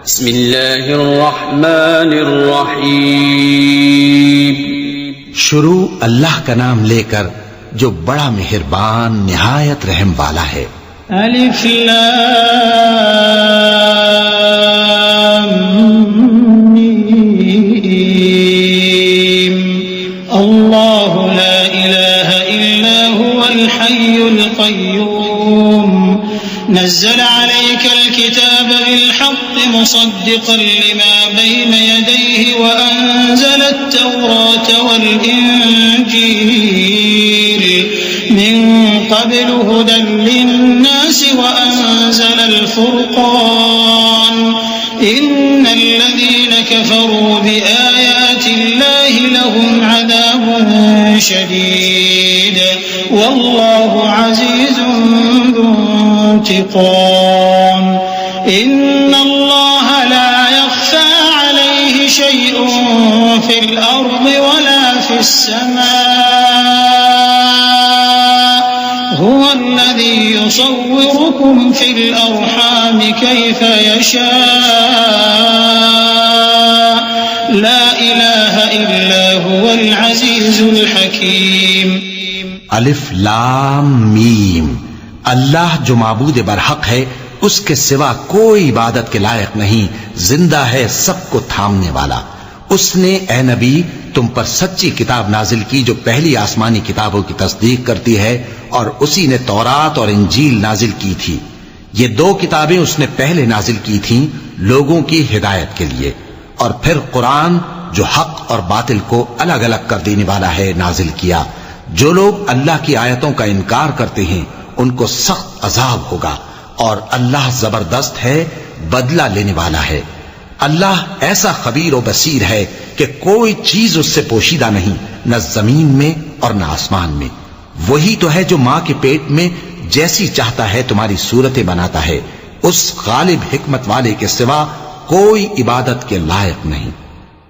बिस्मिल्लाहिर्रहमानिर्रहीम। शुरू अल्लाह का नाम लेकर जो बड़ा मेहरबान निहायत रहम वाला है। अलिफ लाम मीम। अल्लाहु ला इलाहा इल्ला हुवल हय्युल क़य्यूम। नज़्ज़ल अलैकल किताब बिल हक़्क़ि मुसद्दिक़न लिमा बैन यदैहि व अंज़लत तौरात वल इंजील मिन क़ब्लु हुदन लिन्नास व अंज़लल फ़ुरक़ान। इन्नल्लज़ीन कफ़रू बिआयातिल्लाहि लहुम अज़ाबुन शदीद वल्लाहु अज़ीज़ुन ज़ू इंतिक़ाम। इन्नल्लाह ला यख़फ़ा अलैहि शैउन फ़िल अर्ज़ि वला फ़िस समाअ। हुवल्लज़ी युसव्विरुकुम फ़िल अर्हाम कैफ़ यशाअ। ला इलाहा इल्ला हुवल अज़ीज़ुल हकीम। अलिफ लाम मीम। अल्लाह जो माबूद बरहक है उसके सिवा कोई इबादत के लायक नहीं, जिंदा है, सबको थामने वाला। उसने ए नबी तुम पर सच्ची किताब नाजिल की जो पहली आसमानी किताबों की तस्दीक करती है, और उसी ने तौरात और इंजील नाजिल की थी। ये दो किताबें उसने पहले नाजिल की थीं लोगों की हिदायत के लिए, और फिर कुरान जो हक और बातिल को अलग अलग कर देने वाला है नाजिल किया। जो लोग अल्लाह की आयतों का इनकार करते हैं उनको सख्त अजाब होगा, और अल्लाह जबरदस्त है, बदला लेने वाला है। अल्लाह ऐसा खबीर और बसीर है कि कोई चीज उससे पोशीदा नहीं, न जमीन में और न आसमान में। वही तो है जो मां के पेट में जैसी चाहता है तुम्हारी सूरतें बनाता है। उस गालिब हिकमत वाले के सिवा कोई इबादत के लायक नहीं।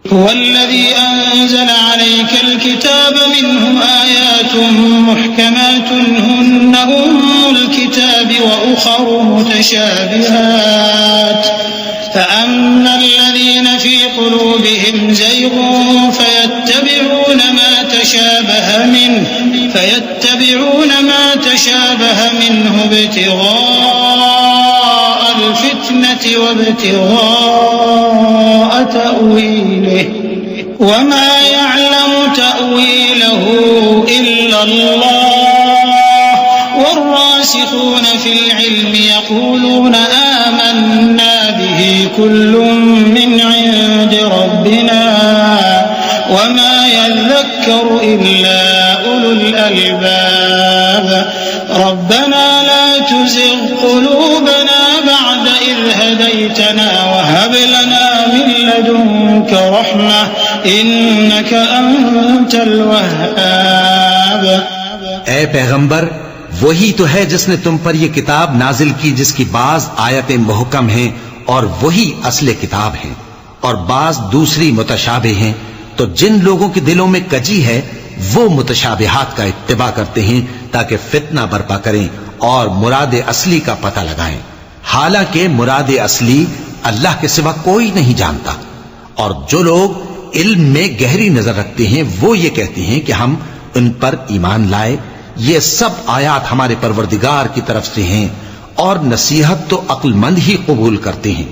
वल्लज़ी अंज़ल अलैकल किताब मिन्हु आयातुन मुहकमातुन हुन्ना उम्मुल किताबि व उखरु मुतशाबिहात। फ़अम्मल्लज़ीन फ़ी क़ुलूबिहिम ज़ैग़ुन फ़यत्तबिዑन मा तशाबह मिन्हु इब्तिग़ाअल फ़ित्नति व इब्तिग़ाअ तअवीलिहि वमा यअलमु तअवीलहु इल्ला अल्लाह वर्रासिख़ून फ़िल इल्मि यक़ूलून आमन्ना बिहि कुल्लुम मिन इंदि रब्बिना वमा यज़क्करु इल्ला उलुल अलबाब। रब्बना ला तुज़िग़ क़ुलूबना बअद इज़ हदैतना वहब लना मिन लदुनक रहमह इन्नक अंतल वह्हाब। ए पैगंबर, वही तो है जिसने तुम पर यह किताब नाजिल की जिसकी बाज आयतें मुहकम हैं और वही असले किताब हैं, और बाज दूसरी मुतशाबे हैं। तो जिन लोगों के दिलों में कजी है वो मुतशाबिहात का इत्तिबा करते हैं ताकि फितना बर्पा करें और मुराद असली का पता लगाएं। हालांकि मुराद असली अल्लाह के सिवा कोई नहीं जानता। और जो लोग इल्म में गहरी नजर रखते हैं वो ये कहते हैं कि हम उन पर ईमान लाए। ये सब आयात हमारे परवरदिगार की तरफ से हैं, और नसीहत तो अक्लमंद ही कबूल करते हैं।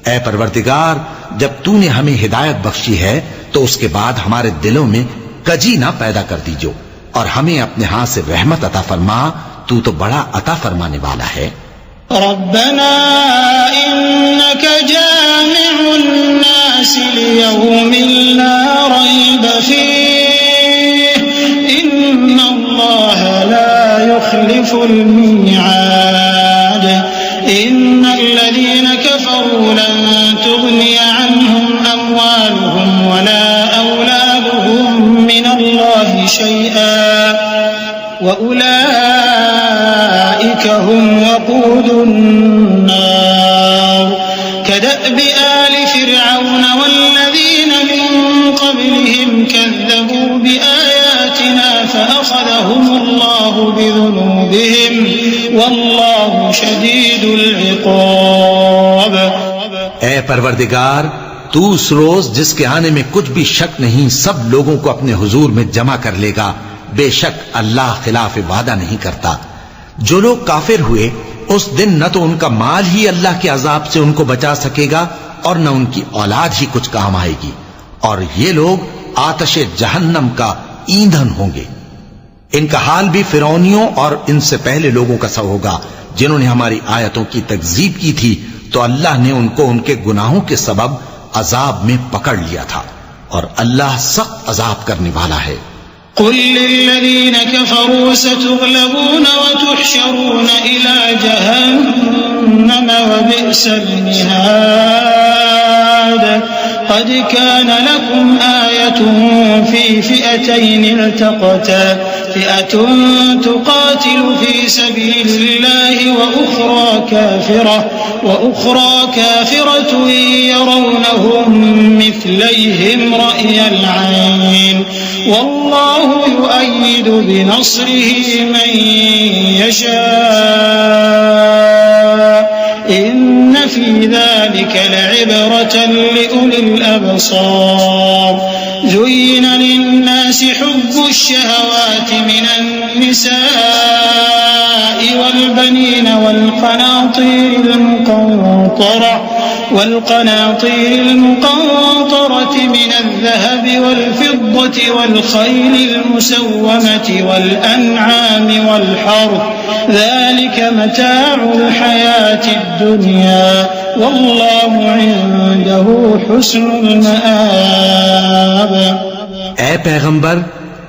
ऐ परवरदिगार, जब तूने हमें हिदायत बख्शी है तो उसके बाद हमारे दिलों में कजी ना पैदा कर दीजो, और हमें अपने हाथ से रहमत अता फरमा। तू तो बड़ा अता फरमाने वाला है। रब्बना इन्नक जामिउन नास लियौमिन ला रैब फीह इन्नल्लाह ला युख्लिफुल मीआद। इन्नल्लज़ीन कफ़रू लन तुग़निय अन्हुम अम्वालुहुम वला औलादुहुम मिनल्लाहि शैआ व उलाइक हुम वक़ूदुन नार। कदअबि आलि फ़िरऔन वल्लज़ीन मिन क़ब्लिहिम कज़्ज़बू बिआयातिना फ़अख़ज़हुमुल्लाहु बिज़ुनूबिहिम वल्लाहु शदीदुल इक़ाब। ए परवरदिगार, तू उस रोज जिसके आने में कुछ भी शक नहीं सब लोगों को अपने हुजूर में जमा कर लेगा। बेशक अल्लाह खिलाफ वादा नहीं करता। जो लोग काफिर हुए उस दिन न तो उनका माल ही अल्लाह के अजाब से उनको बचा सकेगा और न उनकी औलाद ही कुछ काम आएगी, और ये लोग आतशे जहन्नम का ईंधन होंगे। इनका हाल भी फिरौनियों और इनसे पहले लोगों का सा होगा जिन्होंने हमारी आयतों की तकजीब की थी, तो अल्लाह ने उनको उनके गुनाहों के सबब अजाब में पकड़ लिया था, और अल्लाह सख्त अजाब करने वाला है। कुल लिल्लज़ीन कफ़रू सतुग़लबून व तुहशरून इला जहन्नम व बि'सल मिहाद क़द कान लकुम आयतुन फ़ी फ़िअतैन इल्तक़ता फ़िअतुन तुक़ातिलु फ़ी सबीलिल्लाहि व उख़रा काफ़िरतुन यरौनहुम मिथलैहिम रअयल ऐन वल्लाहु युअय्यिदु बिनस्रिहि मन यशा इन्न फ़ी ज़ालिका लइब्रतन लिउलिल अबसार ज़ुय्यिन लिन्नासि हुब्बुश्शहवाति मिनन निसाइ वल्बनीन والقناطير المقنطرة من الذهب والفضة والخيل المسومة والأنعام والحرث ذلك متاع الحياة الدنيا والله عنده حسن المآب। ऐ पैगंबर,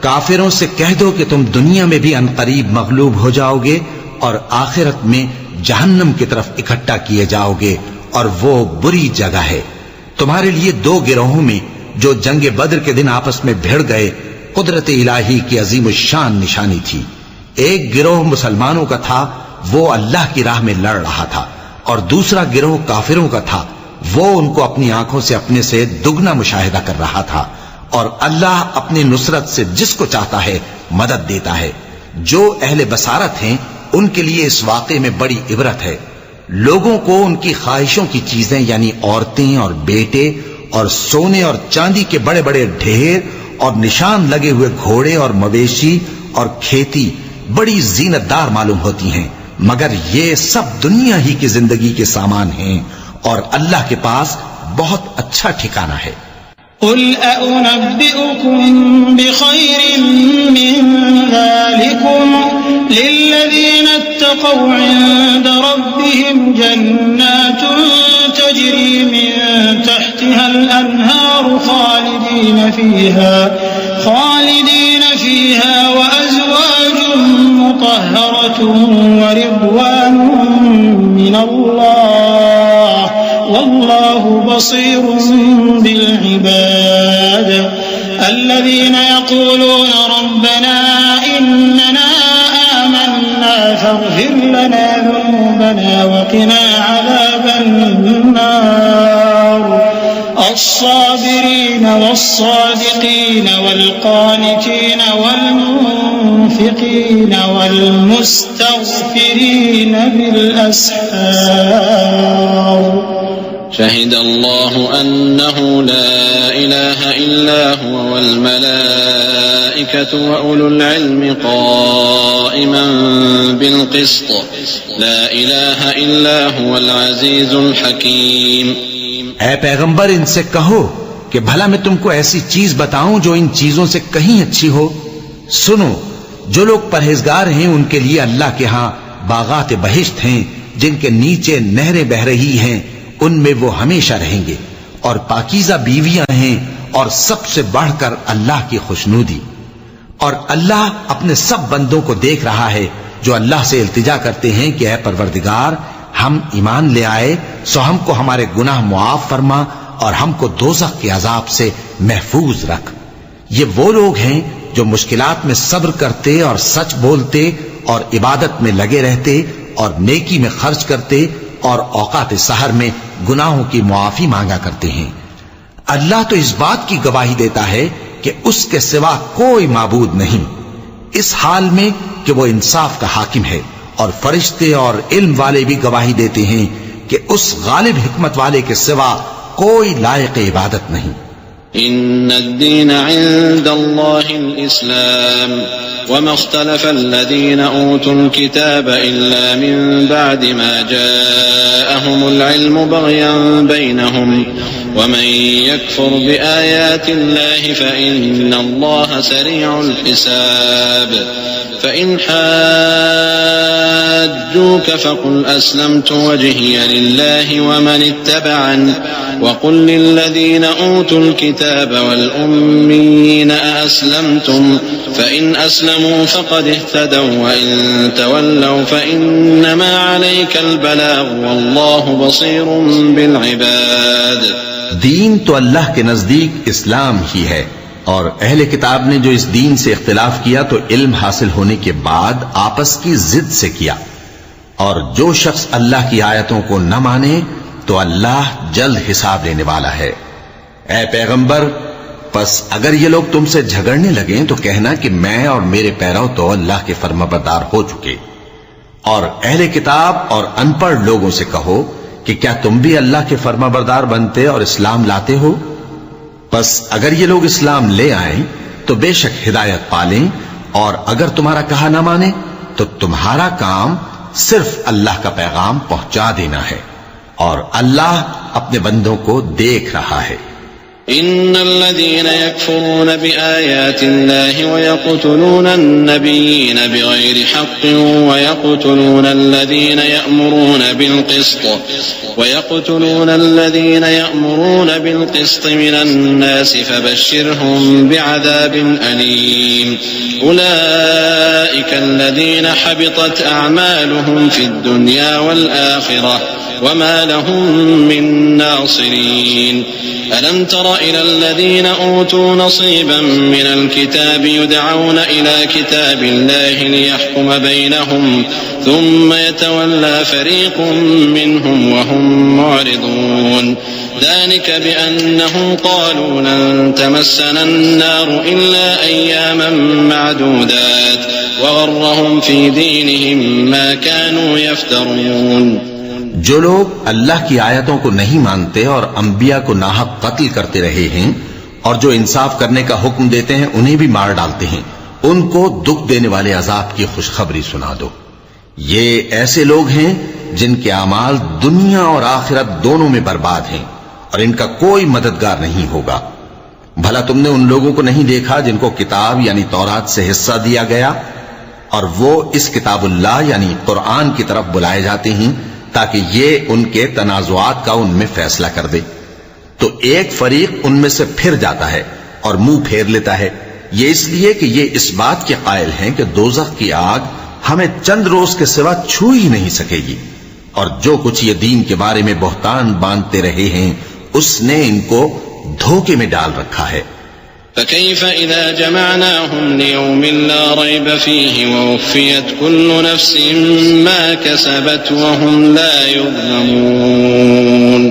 काफिरों से कह दो कि तुम दुनिया में भी अनकरीब मगलूब हो जाओगे और आखिरत में जहन्नम की तरफ इकट्ठा किए जाओगे, और वो बुरी जगह है। तुम्हारे लिए दो गिरोहों में जो जंगे बद्र के दिन आपस में भिड़ गए कुदरत इलाही की अजीम शान निशानी थी। एक गिरोह मुसलमानों का था, वो अल्लाह की राह में लड़ रहा था, और दूसरा गिरोह काफिरों का था, वो उनको अपनी आंखों से अपने से दुगना मुशाहिदा कर रहा था। और अल्लाह अपनी नुसरत से जिसको चाहता है मदद देता है। जो अहले बसारत हैं उनके लिए इस वाक़े में बड़ी इबरत है। लोगों को उनकी ख्वाहिशों की चीजें यानी औरतें और बेटे और सोने और चांदी के बड़े बड़े ढेर और निशान लगे हुए घोड़े और मवेशी और खेती बड़ी जीनतदार मालूम होती हैं, मगर ये सब दुनिया ही की जिंदगी के सामान हैं और अल्लाह के पास बहुत अच्छा ठिकाना है। कुल अउनब्बिउकुम बिखैरिम मिन ज़ालिकुम लिल्लज़ीना इत्तक़ौ इन्द रब्बिहिम जन्नातुन तजरी मिन तहतिहल अन्हारु खालिदीन फीहा व अज़वाजुन मुतहहरतुन व रिज़वानुन मिनल्लाह वल्लाहु बसीरुन बिल इबाद الذين يقولون ربنا إننا آمنا فاغفر لنا ذنوبنا وقنا عذاب النار الصابرين والصادقين والقانتين والمنفقين والمستغفرين بالأسحار شهد الله أنه لا إله إلا هو والملائكة وأولو العلم قائما بالقسط لا إله إلا هو العزيز الحكيم। ऐ पैगंबर, इनसे कहो कि भला मैं तुमको ऐसी चीज बताऊं जो इन चीजों से कहीं अच्छी हो। सुनो, जो लोग परहेजगार हैं उनके लिए अल्लाह के यहाँ बागात बहिश्त हैं जिनके नीचे नहरें बह रही हैं, उनमें वो हमेशा रहेंगे, और पाकीज़ा बीवियां हैं और सबसे बढ़कर अल्लाह की खुशनूदी। और अल्लाह अपने सब बंदों को देख रहा है जो अल्लाह से इल्तिजा करते हैं कि ऐ परवरदिगार, हम ईमान ले आए सो हमको हमारे गुनाह मुआफ फरमा और हमको दोज़ख के अजाब से महफूज रख। ये वो लोग हैं जो मुश्किलात में सब्र करते और सच बोलते और इबादत में लगे रहते और नेकी में खर्च करते और औकात सहर में गुनाहों की मुआफी मांगा करते हैं। अल्लाह तो इस बात की गवाही देता है कि उसके सिवा कोई माबूद नहीं, इस हाल में कि वो इंसाफ का हाकिम है, और फरिश्ते और इल्म वाले भी गवाही देते हैं कि कि उस गालिब हिकमत वाले के सिवा कोई लायक इबादत नहीं। إن الدين عند الله الإسلام وما اختلف الذين أوتوا الكتاب إلا من بعد ما جاءهم العلم بغيا بينهم ومن يكفر بآيات الله فإن الله سريع الحساب فإن حاجوك فقل أسلمت وجهي لله ومن اتبعني وقل للذين أوتوا الكتاب والأميين أأسلمتم فإن أسلموا فقد اهتدوا وإن تولوا فإنما عليك البلاغ والله بصير بالعباد. दीन तो अल्लाह के नजदीक इस्लाम ही है और अहले किताब ने जो इस दीन से इख्तिलाफ किया तो इल्म हासिल होने के बाद आपस की जिद से किया, और जो शख्स अल्लाह की आयतों को न माने तो अल्लाह जल्द हिसाब लेने वाला है. ऐ पैगंबर, बस अगर ये लोग तुमसे झगड़ने लगे तो कहना कि मैं और मेरे पैरव तो अल्लाह के फर्माबरदार हो चुके. और अहले किताब और अनपढ़ लोगों से कहो कि क्या तुम भी अल्लाह के फर्माबरदार बनते और इस्लाम लाते हो? बस अगर ये लोग इस्लाम ले आए तो बेशक हिदायत पालें, और अगर तुम्हारा कहा ना माने तो तुम्हारा काम सिर्फ अल्लाह का पैगाम पहुंचा देना है, और अल्लाह अपने बंदों को देख रहा है. إن الذين يكفرون بآيات الله ويقتلون النبيين بغير حق ويقتلون الذين يأمرون بالقسط من الناس فبشرهم بعذاب أليم. أولئك الذين حبطت أعمالهم في الدنيا والآخرة وما لهم من ناصرين. ألم تر إلى الذين أوتوا نصيبا من الكتاب يدعون إلى كتاب الله ليحكم بينهم ثم يتولى فريق منهم وهم معرضون. ذلك بأنهم قالوا لن تمسنا النار إلا أياما معدودات وغرهم في دينهم ما كانوا يفترون. जो लोग अल्लाह की आयतों को नहीं मानते और अंबिया को नाहक कत्ल करते रहे हैं और जो इंसाफ करने का हुक्म देते हैं उन्हें भी मार डालते हैं, उनको दुख देने वाले अजाब की खुशखबरी सुना दो. ये ऐसे लोग हैं जिनके अमाल दुनिया और आखिरत दोनों में बर्बाद हैं और इनका कोई मददगार नहीं होगा. भला तुमने उन लोगों को नहीं देखा जिनको किताब यानी तौरात से हिस्सा दिया गया और वो इस किताबुल्लाह यानी कुरान की तरफ बुलाए जाते हैं ताकि ये उनके तनाजुआत का उनमें फैसला कर दे. तो एक फरीक उनमें से फिर जाता है और मुंह फेर लेता है, ये इसलिए कि ये इस बात के कायल हैं कि दोज़ख की आग हमें चंद रोज के सिवा छू ही नहीं सकेगी, और जो कुछ ये दीन के बारे में बहतान बांधते रहे हैं उसने इनको धोखे में डाल रखा है. فكيف إذا جمعناهم ليوم لا ريب فيه ووفيت كل نفس ما كسبت وهم لا يظلمون.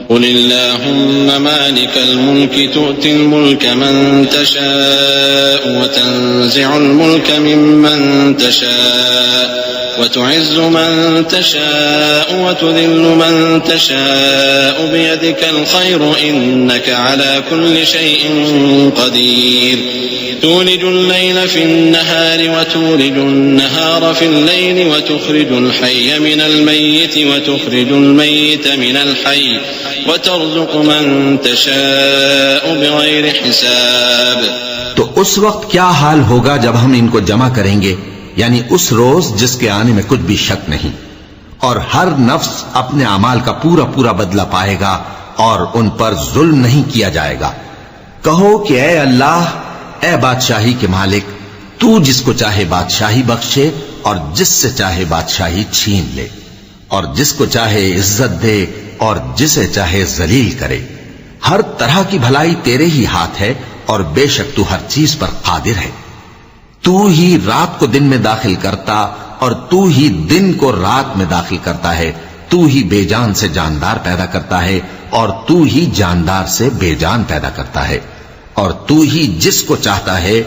قل اللهم مالك الملك تؤتي الملك من تشاء وتنزع الملك ممن تشاء وتعز من تشاء وتذل من تشاء بيدك الخير إنك على كل شيء قدير. تولج الليل في النهار وتولج النهار في الليل وتخرج الحي من الميت وتخرج الميت من الحي وترزق من تشاء بغير حساب. तो उस वक्त क्या हाल होगा जब हम इनको जमा करेंगे, यानी उस रोज जिसके आने में कुछ भी शक नहीं, और हर नफ्स अपने अमाल का पूरा पूरा बदला पाएगा और उन पर जुल्म नहीं किया जाएगा. कहो कि ऐ अल्लाह, ऐ बादशाही के मालिक, तू जिसको चाहे बादशाही बख्शे और जिससे चाहे बादशाही छीन ले, और जिसको चाहे इज्जत दे और जिसे चाहे जलील करे. हर तरह की भलाई तेरे ही हाथ है और बेशक तू हर चीज पर कादिर है. तू ही रात को दिन में दाखिल करता और तू ही दिन को रात में दाखिल करता है. तू ही बेजान से जानदार पैदा करता है और तू ही जानदार से बेजान पैदा करता है, और तू ही जिसको चाहता है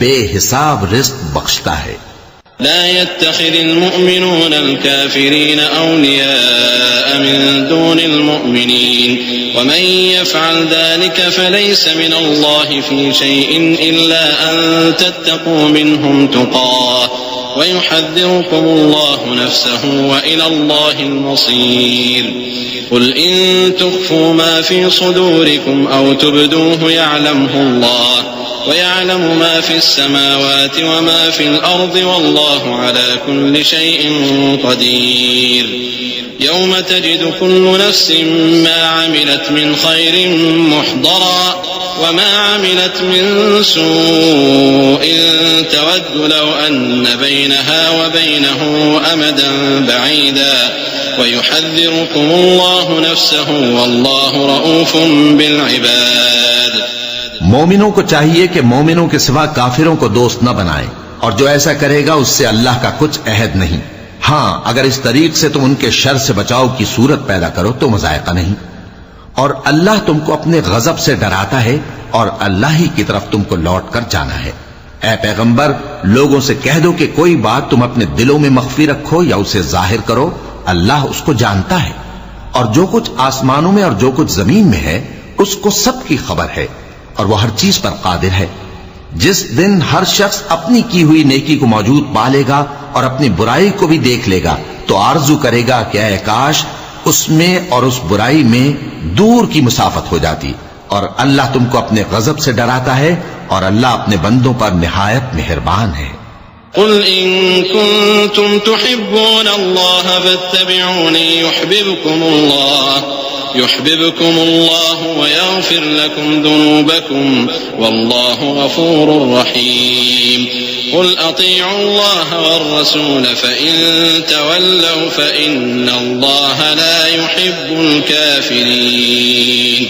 बेहिसाब रिज़्क़ बख्शता है. لا يتخذ المؤمنون الكافرين أولياء من دون المؤمنين ومن يفعل ذلك فليس من الله في شيء إلا أن تتقوا منهم تقاه ويحذركم الله نفسه وإلى الله المصير قل إن تخفوا ما في صدوركم أو تبدوه يعلمه الله ويعلم ما في السماوات وما في الأرض والله على كل شيء قدير يوم تجد كل نفس ما عملت من خير محضرا وما عملت من سوء تود لو أن بينها وبينه أمدا بعيدا ويحذركم الله نفسه والله رؤوف بالعباد मोमिनों को चाहिए कि मोमिनों के सिवा काफिरों को दोस्त न बनाएं और जो ऐसा करेगा उससे अल्लाह का कुछ अहद नहीं। हाँ, अगर इस तरीक से तुम उनके शर से बचाव की सूरत पैदा करो तो मजायका नहीं। और अल्लाह तुमको अपने गजब से डराता है और अल्लाह ही की तरफ तुमको लौट कर जाना है। ऐ पैगंबर, लोगों से कह दो कि कोई बात तुम अपने दिलों में मख्फी रखो या उसे जाहिर करो, अल्लाह उसको जानता है। और जो कुछ आसमानों में और जो कुछ जमीन में है उसको सबकी खबर है और वह हर चीज पर कादिर है। जिस दिन हर शख्स अपनी की हुई नेकी को मौजूद पा लेगा और अपनी बुराई को भी देख लेगा तो आरजू करेगा कि ऐ काश उसमें और उस बुराई में दूर की मुसाफत हो जाती। और अल्लाह तुमको अपने गजब से डराता है और अल्लाह अपने बंदों पर निहायत मेहरबान है। قل إن كنتم تحبون الله فاتبعوني يحببكم الله ويغفر لكم ذنوبكم والله غفور رحيم قل أطيعوا الله والرسول فإن تولوا فإن الله لا يحب الكافرين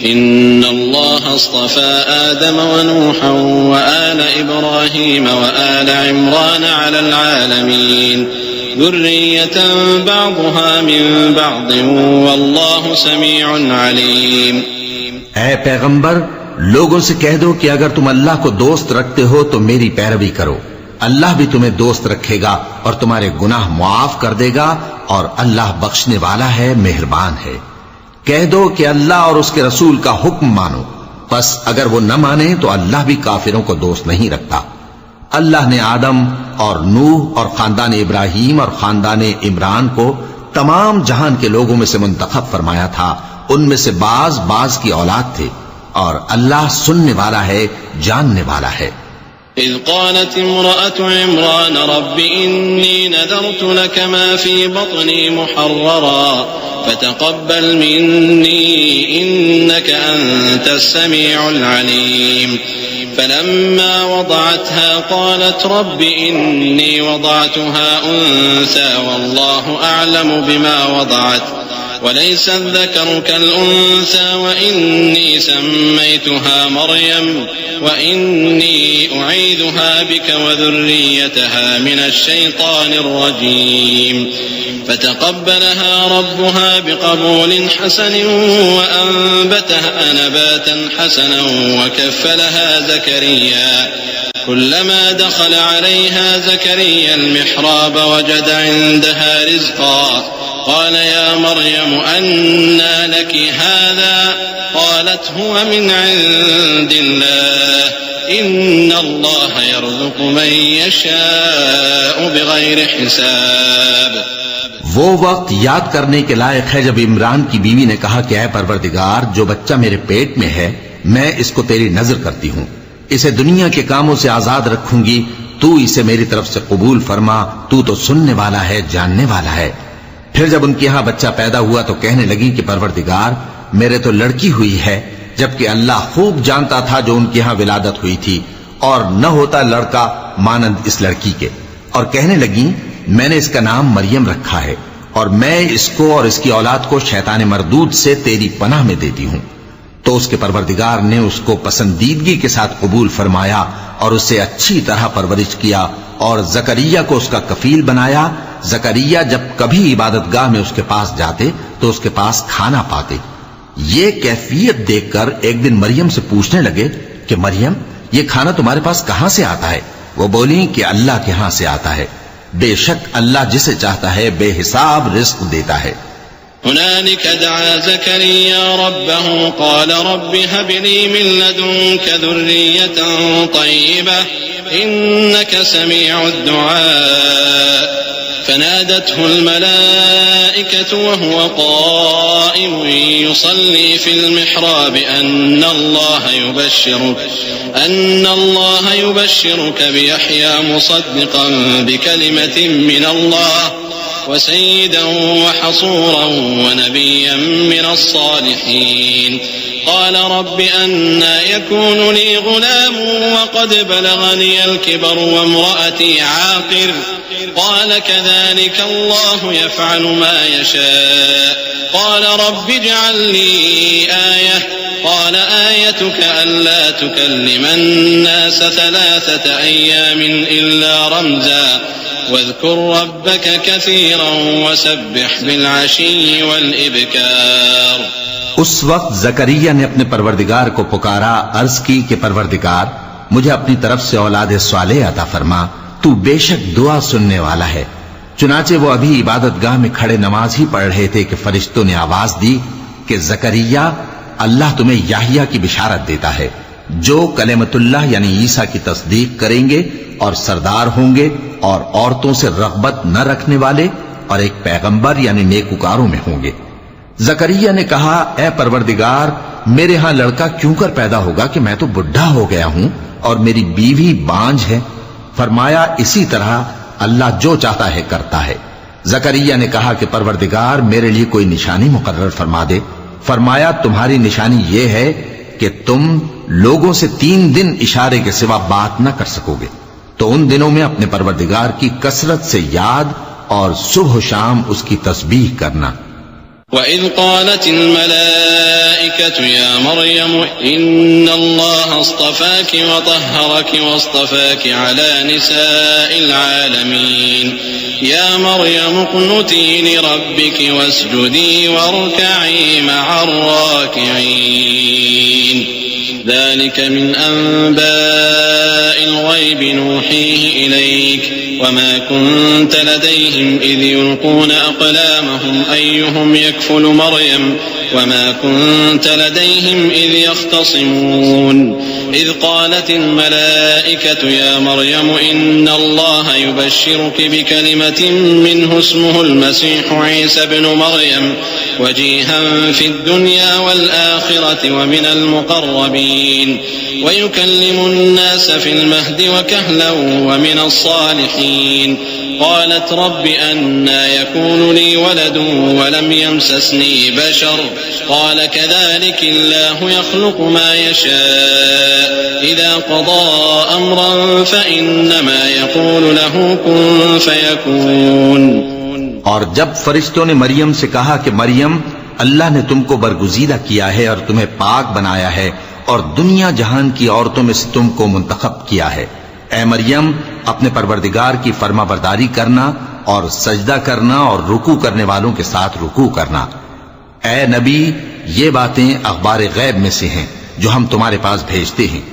إن الله اصطفى آدم ونوحا وآل إبراهيم وآل عمران على العالمين ذرية بعضها من بعض والله سميع عليم। ऐ पैगंबर, लोगों से कह दो कि अगर तुम अल्लाह को दोस्त रखते हो तो मेरी पैरवी करो। अल्लाह भी तुम्हें दोस्त रखेगा और तुम्हारे गुनाह मुआफ कर देगा और अल्लाह बख्शने वाला है, मेहरबान है। कह दो कि अल्लाह और उसके रसूल का हुक्म मानो। बस अगर वो न माने तो अल्लाह भी काफिरों को दोस्त नहीं रखता। अल्लाह ने आदम और नूह और खानदान इब्राहिम और खानदान इमरान को तमाम जहान के लोगों में से मुंतखब फरमाया था। उनमें से बाज बाज की औलाद थे और अल्लाह सुनने वाला है, जानने वाला है। إذ قالت امرأة عمران رب إني نذرت لك ما في بطني محررا فتقبل مني إنك أنت السميع العليم فلما وضعتها قالت رب إني وضعتها أنثى والله أعلم بما وضعت وليس الذكر كالأنثى وإني سميتها مريم وإني أعيذها بك وذريتها من الشيطان الرجيم فتقبلها ربها بقبول حسن وأنبتها نباتا حسنا وكفلها زكريا كلما دخل عليها زكريا المحراب وجد عندها رزقا قال يا مريم أنى لك هذا قالت هو من عند الله إن الله يرزق من يشاء بغير حساب। वो वक्त याद करने के लायक है जब इमरान की बीवी ने कहा कि ऐ परवरदिगार, जो बच्चा मेरे पेट में है मैं इसको तेरी नजर करती हूँ, इसे दुनिया के कामों से आजाद रखूंगी, तू इसे मेरी तरफ से कबूल फरमा, तू तो सुनने वाला है, जानने वाला है। फिर जब उनके यहाँ बच्चा पैदा हुआ तो कहने लगी कि परवरदिगार, मेरे तो लड़की हुई है, जबकि अल्लाह खूब जानता था जो उनके यहाँ विलादत हुई थी और न होता लड़का मानंद इस लड़की के। और कहने लगी, मैंने इसका नाम मरियम रखा है और मैं इसको और इसकी औलाद को शैतान मरदूद से तेरी पनाह में देती हूँ। तो उसके परवरदिगार ने उसको पसंदीदगी के साथ कबूल फरमाया और उसे अच्छी तरह परवरिश किया और जकरिया को उसका कफील बनाया। जकरिया जब कभी इबादतगाह में उसके पास जाते तो उसके पास खाना पाते। ये कैफियत देखकर एक दिन मरियम से पूछने लगे कि मरियम, ये खाना तुम्हारे पास कहां से आता है? वो बोली कि अल्लाह के यहां से आता है, बेशक अल्लाह जिसे चाहता है बेहिसाब रिस्क देता है। हुनालिक दआ ज़करिया रब्बहु क़ाल रब्बि हब ली मिन लदुनक ज़ुर्रियतन तय्यबह इन्नका समीउद दुआ फनादतहु अल-मलाइकतु वहुव क़ाइमुन युसल्ली फिल मिहराब अन्न अल्लाह युबश्शिरुक बियहया मुसद्दिक़न बिकलिमतिन मिनल्लाह वसय्यिदन वहसूरन वनबिय्यन मिनस्सालिहीन क़ाल रब्बि अन्ना यकूनु ली गुलामुन वक़द बलगनियल किबर वम्रअती आक़िर क़ाल कज़ालिक अल्लाहु यफ़अलु मा यशा क़ाल रब्बि इजअल ली आयह क़ाल आयतुक अल्ला तुकल्लिम अन्नास थलाथत अय्यामिन इल्ला रमज़ा वज़्कुर रब्बक कसीरन वसब्बिह बिलअशी वल-इब्कार। उस वक्त जकरिया ने अपने परवरदिगार को पुकारा, अर्ज की कि परवरदिगार मुझे अपनी तरफ से औलाद स्वालेह अता फरमा, तू बेशक दुआ सुनने वाला है। चुनाचे वो अभी इबादतगाह में खड़े नमाज ही पढ़ रहे थे कि फरिश्तों ने आवाज दी कि जकरिया, अल्लाह तुम्हें याहिया की बिशारत देता है जो कलेमतुल्लाह यानी ईसा की तस्दीक करेंगे और सरदार होंगे और औरतों से रग़बत न रखने वाले और एक पैगंबर यानी नेकुकारों में होंगे। जकरिया ने कहा, ए परवरदिगार, मेरे यहां लड़का क्यों कर पैदा होगा कि मैं तो बुढ़ा हो गया हूं और मेरी बीवी बांझ है। फरमाया, इसी तरह अल्लाह जो चाहता है करता है। जकरिया ने कहा कि परवरदिगार मेरे लिए कोई निशानी मुकर्रर फरमा दे। फरमाया, तुम्हारी निशानी यह है कि तुम लोगों से 3 दिन इशारे के सिवा बात न कर सकोगे, तो उन दिनों में अपने परवरदिगार की कसरत से याद और सुबह शाम उसकी तस्बीह करना। वइज़ क़ालतिल मलाइकतु या मरियम इन्नल्लाह अस्तफ़ाकि व तह्हरकि वस्तफ़ाकि अला निसाइल आलमीन या मरियम उक़्नुती लिरब्बिकि वस्जुदी वरकई मअर राकिईन ज़ालिक मिन अंबाइल ग़ैबि नूहीहि इलैक वमा कुन्त लदैहिम is युल्क़ून अक़लामहुम अय्युहुम यकफ़ुलु Maryam Verma कुन्त लदैहिम is यख़्तसिमून is क़ालतिल मलाइकतु या मरियम इन्नल्लाह युबश्शिरुकि बिकलिमतिन मिन्हु इस्मुहुल मसीहु ईसा इब्नु मरियम वजीहन फिद दुनिया वल आखिरति व मिनल मुक़र्रबीन वयुकल्लिमु अन्नास फिल महदि व कहलन व मिनस सालिहीन क़ालत रब्बि अन्ना यकूनु ली वलदun व लम यमससनी बशर क़ाल कज़ालिका अल्लाहु यख़्लुक़ु मा यशाअ इज़ा क़ज़ा अम्रन फ़इन्नमा यक़ूलु लहु कुन फ़यकून। और जब फरिश्तों ने मरियम से कहा कि मरियम, अल्लाह ने तुमको बरगुज़ीदा किया है और तुम्हें पाक बनाया है और दुनिया जहान की औरतों में से तुमको मुंतखब किया है, ए मरियम, अपने परवरदिगार की फर्माबरदारी करना और सजदा करना और रुकू करने वालों के साथ रुकू करना। ए नबी, ये बातें अखबार गैब में से हैं जो हम तुम्हारे पास भेजते हैं।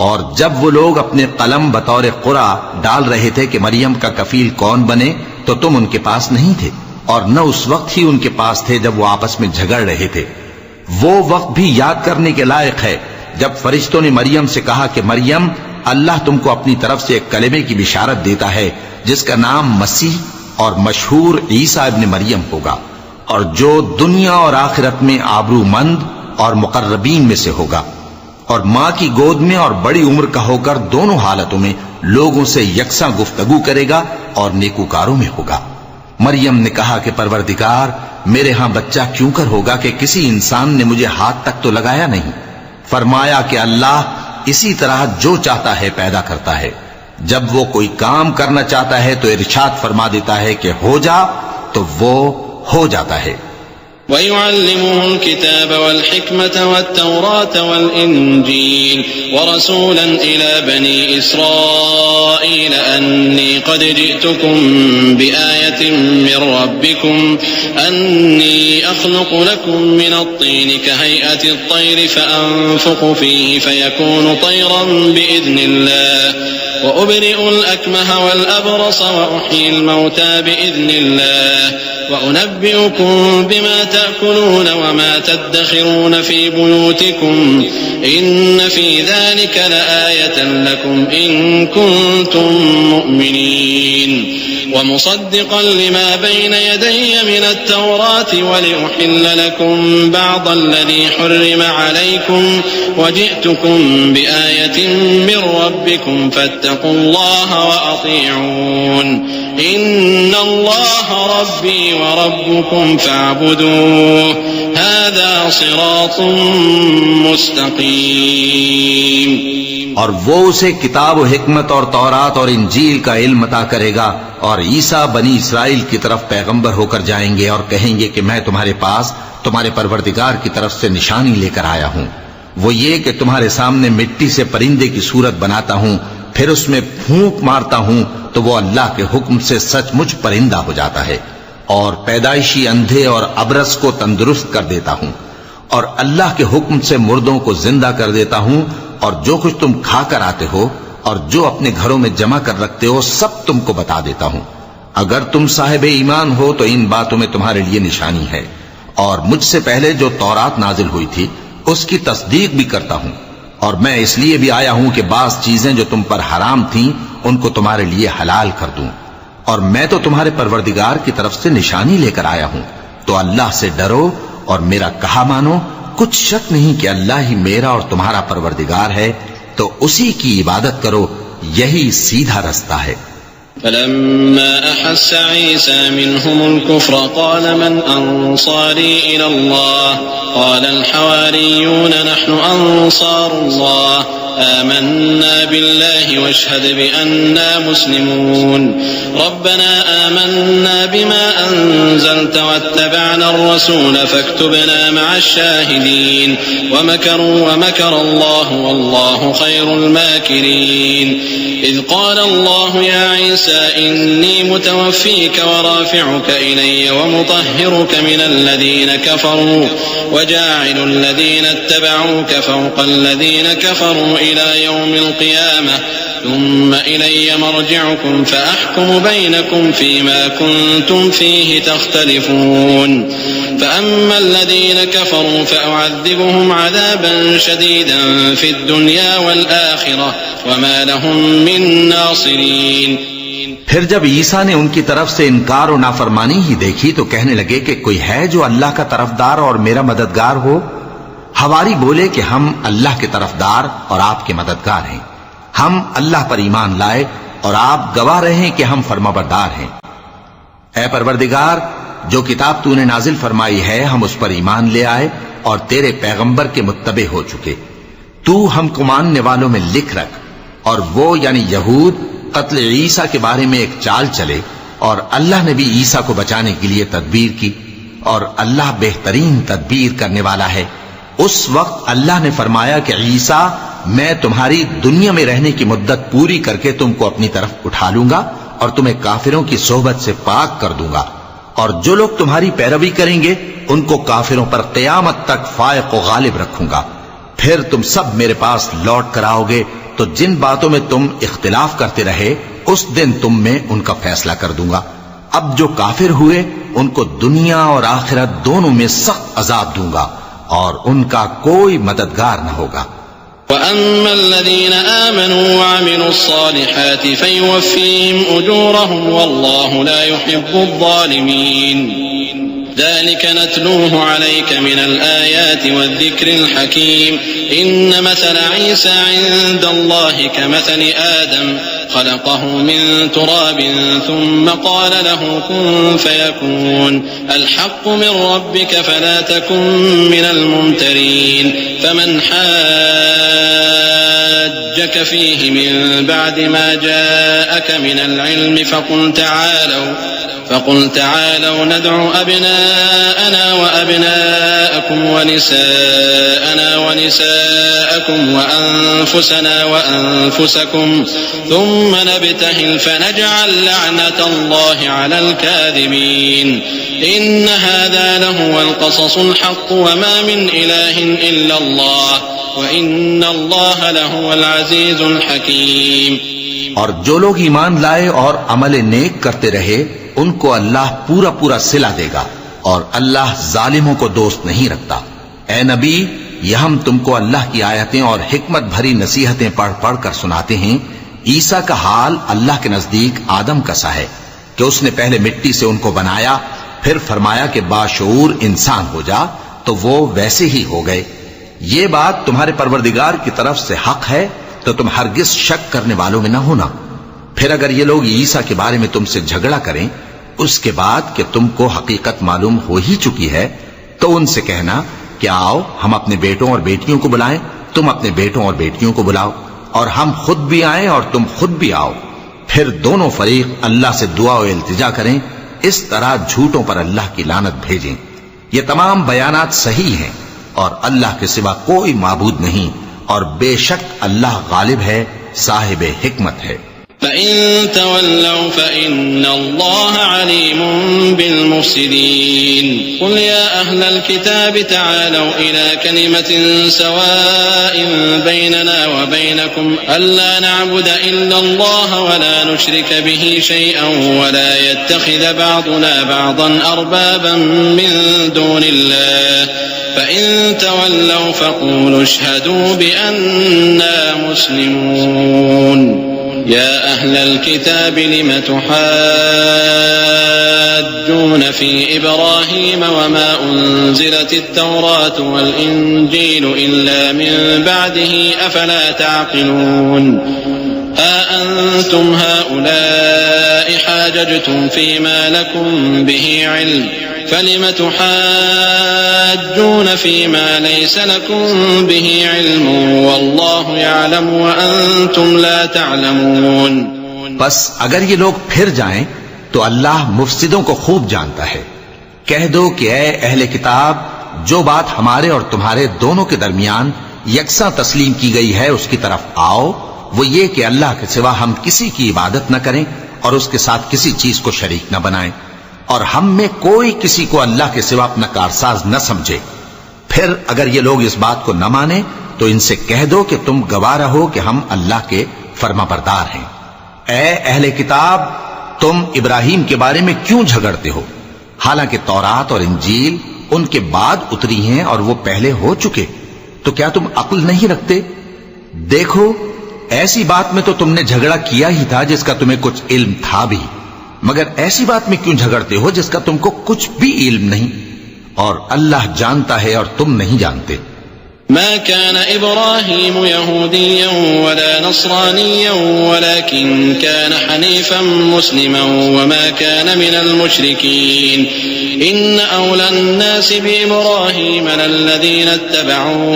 और जब वो लोग अपने कलम बतौर कुरा डाल रहे थे कि मरियम का कफील कौन बने, तो तुम उनके पास नहीं थे और न उस वक्त ही उनके पास थे जब वो आपस में झगड़ रहे थे। वो वक्त भी याद करने के लायक है जब फरिश्तों ने मरियम से कहा कि मरियम, अल्लाह तुमको अपनी तरफ से एक कलेमे की बिशारत देता है जिसका नाम मसीह और मशहूर ईसा इब्न मरियम होगा और जो दुनिया और आखिरत में आबरूमंद और मुकर्रबीन में से होगा और माँ की गोद में और बड़ी उम्र का होकर दोनों हालतों में लोगों से यकसा गुफ्तगू करेगा और नेकूकारों में होगा। मरियम ने कहा कि परवरदिगार, मेरे यहां बच्चा क्यों कर होगा कि किसी इंसान ने मुझे हाथ तक तो लगाया नहीं। फरमाया कि अल्लाह इसी तरह जो चाहता है पैदा करता है। जब वो कोई काम करना चाहता है तो इरशाद फरमा देता है कि हो जा, तो वो हो जाता है। वयुअल्लिमुहुल किताब वल हिकमत वत्तौरात वल इंजील वरसूलन इला बनी इस्राईल अन्नी क़द जिअतुकुम बिआयतिन मिन रब्बिकुम अन्नी अख़्लुक़ु लकुम मिनत-तीनि कहयअतित-तयरि फ़अन्फ़ुख़ु फ़ीहि फ़यकूनु तयरन बिइज़निल्लाह وأبرئ الأكمه والأبرص وأحيي الموتى بإذن الله وأنبئكم بما تأكلون وما تدخرون في بيوتكم إن في ذلك لآية لكم إن كنتم مؤمنين ومصدقا لما بين يدي من التوراة ولأحل لكم بعض الذي حرم عليكم وجئتكم بآية من ربكم فاتقوا الله وأطيعون إن الله ربي وربكم فاعبدوه هذا صراط مستقيم. और वो उसे किताब व हिकमत और तौरात और इंजील का इल्म अता करेगा और ईसा बनी इसराइल की तरफ पैगंबर होकर जाएंगे और कहेंगे कि मैं तुम्हारे पास तुम्हारे परवरदिगार की तरफ से निशानी लेकर आया हूँ। वो ये कि तुम्हारे सामने मिट्टी से परिंदे की सूरत बनाता हूँ, फिर उसमें फूंक मारता हूँ तो वो अल्लाह के हुक्म से सचमुच परिंदा हो जाता है और पैदाइशी अंधे और अबरस को तंदुरुस्त कर देता हूँ और अल्लाह के हुक्म से मुर्दों को जिंदा कर देता हूँ और जो कुछ तुम खाकर आते हो और जो अपने घरों में जमा कर रखते हो सब तुमको बता देता हूँ। अगर तुम साहिब ईमान हो तो इन बातों में तुम्हारे लिए निशानी है और मुझसे पहले जो तौरात नाजिल हुई थी उसकी तस्दीक भी करता हूँ और मैं इसलिए भी आया हूँ कि बाज चीजें जो तुम पर हराम थीं उनको तुम्हारे लिए हलाल कर दूं और मैं तो तुम्हारे परवरदिगार की तरफ से निशानी लेकर आया हूँ। तो अल्लाह से डरो और मेरा कहा मानो, कुछ शक नहीं कि अल्लाह ही मेरा और तुम्हारा परवरदिगार है, तो उसी की इबादत करो, यही सीधा रास्ता है। فلما أحس عيسى منهم الكفر قال من أنصاري إلى الله قال الحواريون نحن أنصار الله آمنا بالله واشهد بأننا مسلمون ربنا آمنا بما أنزلت واتبعنا الرسول فاكتبنا مع الشاهدين ومكروا ومكر الله والله خير الماكرين إذ قال الله يا عيسى إني متوفيك ورافعك إلي ومطهرك من الذين كفروا وجاعل الذين اتبعوك فوق الذين كفروا إلى يوم القيامة ثم إلي مرجعكم فأحكم بينكم فيما كنتم فيه تختلفون فأما الذين كفروا فأعذبهم عذابا شديدا في الدنيا والآخرة وما لهم من ناصرين. फिर जब ईसा ने उनकी तरफ से इनकार और नाफरमानी ही देखी तो कहने लगे कि कोई है जो अल्लाह का तरफदार और मेरा मददगार हो। हवारी बोले कि हम अल्लाह के तरफदार और आपके मददगार हैं। हम अल्लाह पर ईमान लाए और आप गवाह रहे कि हम फरमाबरदार हैं। ऐ परवरदिगार, जो किताब तूने नाजिल फरमाई है हम उस पर ईमान ले आए और तेरे पैगंबर के मुत्तबे हो चुके। तू हमको मानने वालों में लिख रख। और वो यानी यहूद कत्ल ईसा के बारे में एक चाल चले और अल्लाह ने भी ईसा को बचाने के लिए तदबीर की और अल्लाह बेहतरीन तदबीर करने वाला है। उस वक्त अल्लाह ने फरमाया कि ईसा, मैं तुम्हारी दुनिया में रहने की मुद्दत पूरी करके तुमको अपनी तरफ उठा लूंगा और तुम्हें काफिरों की सोहबत से पाक कर दूंगा और जो लोग तुम्हारी पैरवी करेंगे उनको काफिरों पर क़यामत तक फायक व गालिब रखूंगा। फिर तुम सब मेरे पास लौट कर आओगे तो जिन बातों में तुम इख्तिलाफ करते रहे उस दिन तुम में उनका फैसला कर दूंगा। अब जो काफिर हुए उनको दुनिया और आखिरत दोनों में सख्त अजाब दूंगा और उनका कोई मददगार न होगा। وأما الذين آمنوا وعملوا الصالحات فيوفيهم أجورهم والله لا يحب الظالمين ذلك نتلوه عليك من الآيات والذكر الحكيم إن مثل عيسى عند الله كمثل آدم خلقه من تراب ثم قال له كن فيكون الحق من ربك فلا تكن من الممترين فمن حاجك فيه من بعد ما جاءك من العلم فقل تعالوا ندع أبناءنا وأبناءكم ونساءنا ونساءكم وأنفسنا وأنفسكم ثم نبتهل فنجعل لعنة الله على الكاذبين إن هذا لهو القصص الحق وما من إله إلا الله وإن الله لهو العزيز الحكيم. और जो लोग ईमान लाए और अमल नेक करते रहे उनको अल्लाह पूरा पूरा सिला देगा, और अल्लाह जालिमों को दोस्त नहीं रखता। ए नबी, यह हम तुमको अल्लाह की आयतें और हिकमत भरी नसीहतें पढ़ पढ़ कर सुनाते हैं। ईसा का हाल अल्लाह के नजदीक आदम का सा है कि उसने पहले मिट्टी से उनको बनाया, फिर फरमाया कि बाशऊर इंसान हो जा, तो वो वैसे ही हो गए। ये बात तुम्हारे परवरदिगार की तरफ से हक है, तो तुम हरगिज शक करने वालों में न होना। फिर अगर ये लोग ईसा के बारे में तुमसे झगड़ा करें उसके बाद कि तुमको हकीकत मालूम हो ही चुकी है, तो उनसे कहना कि आओ हम अपने बेटों और बेटियों को बुलाएं, तुम अपने बेटों और बेटियों को बुलाओ, और हम खुद भी आएं और तुम खुद भी आओ। फिर दोनों फरीक अल्लाह से दुआ और इल्तिजा करें, इस तरह झूठों पर अल्लाह की लानत भेजें। ये तमाम बयानात सही हैं और अल्लाह के सिवा कोई माबूद नहीं, और बेशक अल्लाह गालिब है, साहिब हिकमत है। फ़इन तवल्लौ फ़इन्न अल्लाह अलीमुम बिल मुफ़्सिदीन। क़ुल या अहलल किताबि तआलौ इला कलिमतिन सवाइन बैनना व बैनकुम अल्ला नअबुद इल्ला अल्लाह व ला नुश्रिक बिही शैअन व ला यत्तखिज़ बअदुना बअदन अरबाबन मिन दूनिल्लाह फ़इन तवल्लौ फ़क़ूलू अशहदू बिअन्ना मुस्लिमून। या अहलल किताबि लिम तुहाज्जून फ़ी इब्राहीम वमा उन्ज़िलतित तौरातु वल इंजीलु इल्ला मिन बअदिही अफ़ला तअक़िलून। हा अंतुम हाउलाइ हाजजतुम फ़ीमा लकुम बिही इल्म फलिम तुहाज्जून फ़ीमा लैस लकुम बिही इल्म वल्लाहु यअलमु व अंतुम ला तअलमून। बस अगर ये लोग फिर जाएं तो अल्लाह मुफसिदों को खूब जानता है। कह दो कि ऐ अहले किताब, जो बात हमारे और तुम्हारे दोनों के दरमियान यकसा तस्लीम की गई है उसकी तरफ आओ। वो ये कि अल्लाह के सिवा हम किसी की इबादत न करें और उसके साथ किसी चीज को शरीक न बनाएं, और हम में कोई किसी को अल्लाह के सिवा अपना कारसाज न समझे। फिर अगर ये लोग इस बात को न माने तो इनसे कह दो कि तुम गवाह रहो कि हम अल्लाह के फरमाबरदार हैं। ऐ अहले किताब, तुम इब्राहिम के बारे में क्यों झगड़ते हो? हालांकि तौरात और इंजील उनके बाद उतरी हैं और वो पहले हो चुके, तो क्या तुम अक्ल नहीं रखते? देखो, ऐसी बात में तो तुमने झगड़ा किया ही था जिसका तुम्हें कुछ इल्म था भी, मगर ऐसी बात में क्यों झगड़ते हो जिसका तुमको कुछ भी इल्म नहीं? और अल्लाह जानता है और तुम नहीं जानते। मा कान इब्राहीम यहूदिय्यन वला नसरानिय्यन वलाकिन कान हनीफन मुस्लिमन वमा कान मिनल मुशरिकीन। इन्न औलन नासि बिइब्राहीम लल्लज़ीना इत्तबऊहु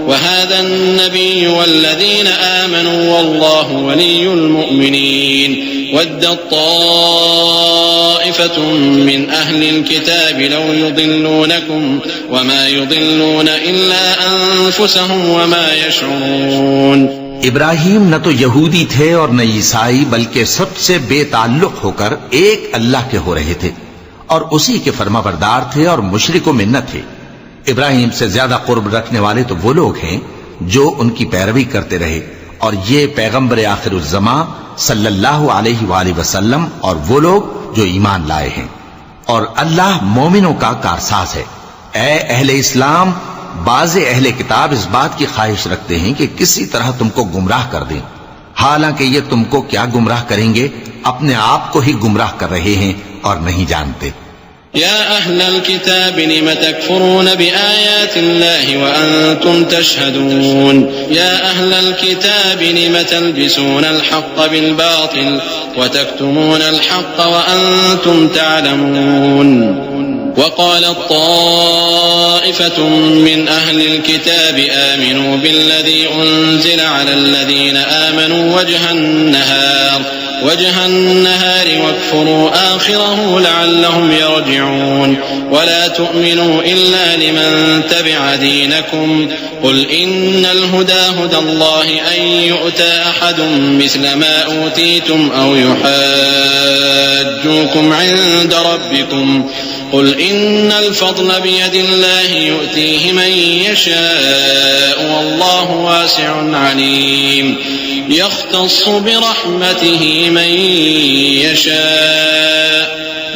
वहाज़ा अन्नबिय्यु वल्लज़ीना आमनू वल्लाहु वलियुल मुमिनीन। वद्दत ताइफ़तुम मिन अहलिल किताबि लौ युदिल्लूनकुम वमा युदिल्लून इल्ला अनफुसहुम वमा यशऊरून। इब्राहिम न तो यहूदी थे और न ईसाई, बल्कि सबसे बेताल्लुक होकर एक अल्लाह के हो रहे थे और उसी के फरमाबरदार थे और मुशरिकों में न थे। इब्राहिम से ज्यादा कुर्ब रखने वाले तो वो लोग हैं जो उनकी पैरवी करते रहे, और ये पैगंबर आखिरुज़्ज़मा सल्लल्लाहु अलैहि वसल्लम और वो लोग जो ईमान लाए हैं। और अल्लाह मोमिनों का कारसाज है। ऐ अहले इस्लाम, बाज़े अहले किताब इस बात की ख्वाहिश रखते हैं कि किसी तरह तुमको गुमराह कर दें, हालांकि ये तुमको क्या गुमराह करेंगे, अपने आप को ही गुमराह कर रहे हैं और नहीं जानते। या अहलल किताब लिम तकफुरून बिआयातिल्लाहि व अंतुम तशहदून। या अहलल किताब लिम तल्बिसूनल हक़्क़ बिल बातिल व तक्तुमूनल हक़्क़ व अंतुम तअलमून। वक़ालत ताइफ़तुम मिन अहलिल किताबि आमिनू बिल्लज़ी उन्ज़िला अलल्लज़ीना आमनू वजहन नहारि वक्फुरू आखिरहु लअल्लहुम यरजिऊन। वला तुअमिनू इल्ला लिमन तबिअ दीनकुम क़ुल इन्नल हुदा हुदल्लाहि अन यु'ता अहदुम मिस्ला मा ऊतीतुम औ युहाज्जूकुम इन्द रब्बिकुम क़ुल इन्नल फ़ज़्ल बियदिल्लाहि यु'तीहि मन यशाअ वल्लाहु वासिउन अलीम। यख्तस्सु बिरहमतिही मन यशा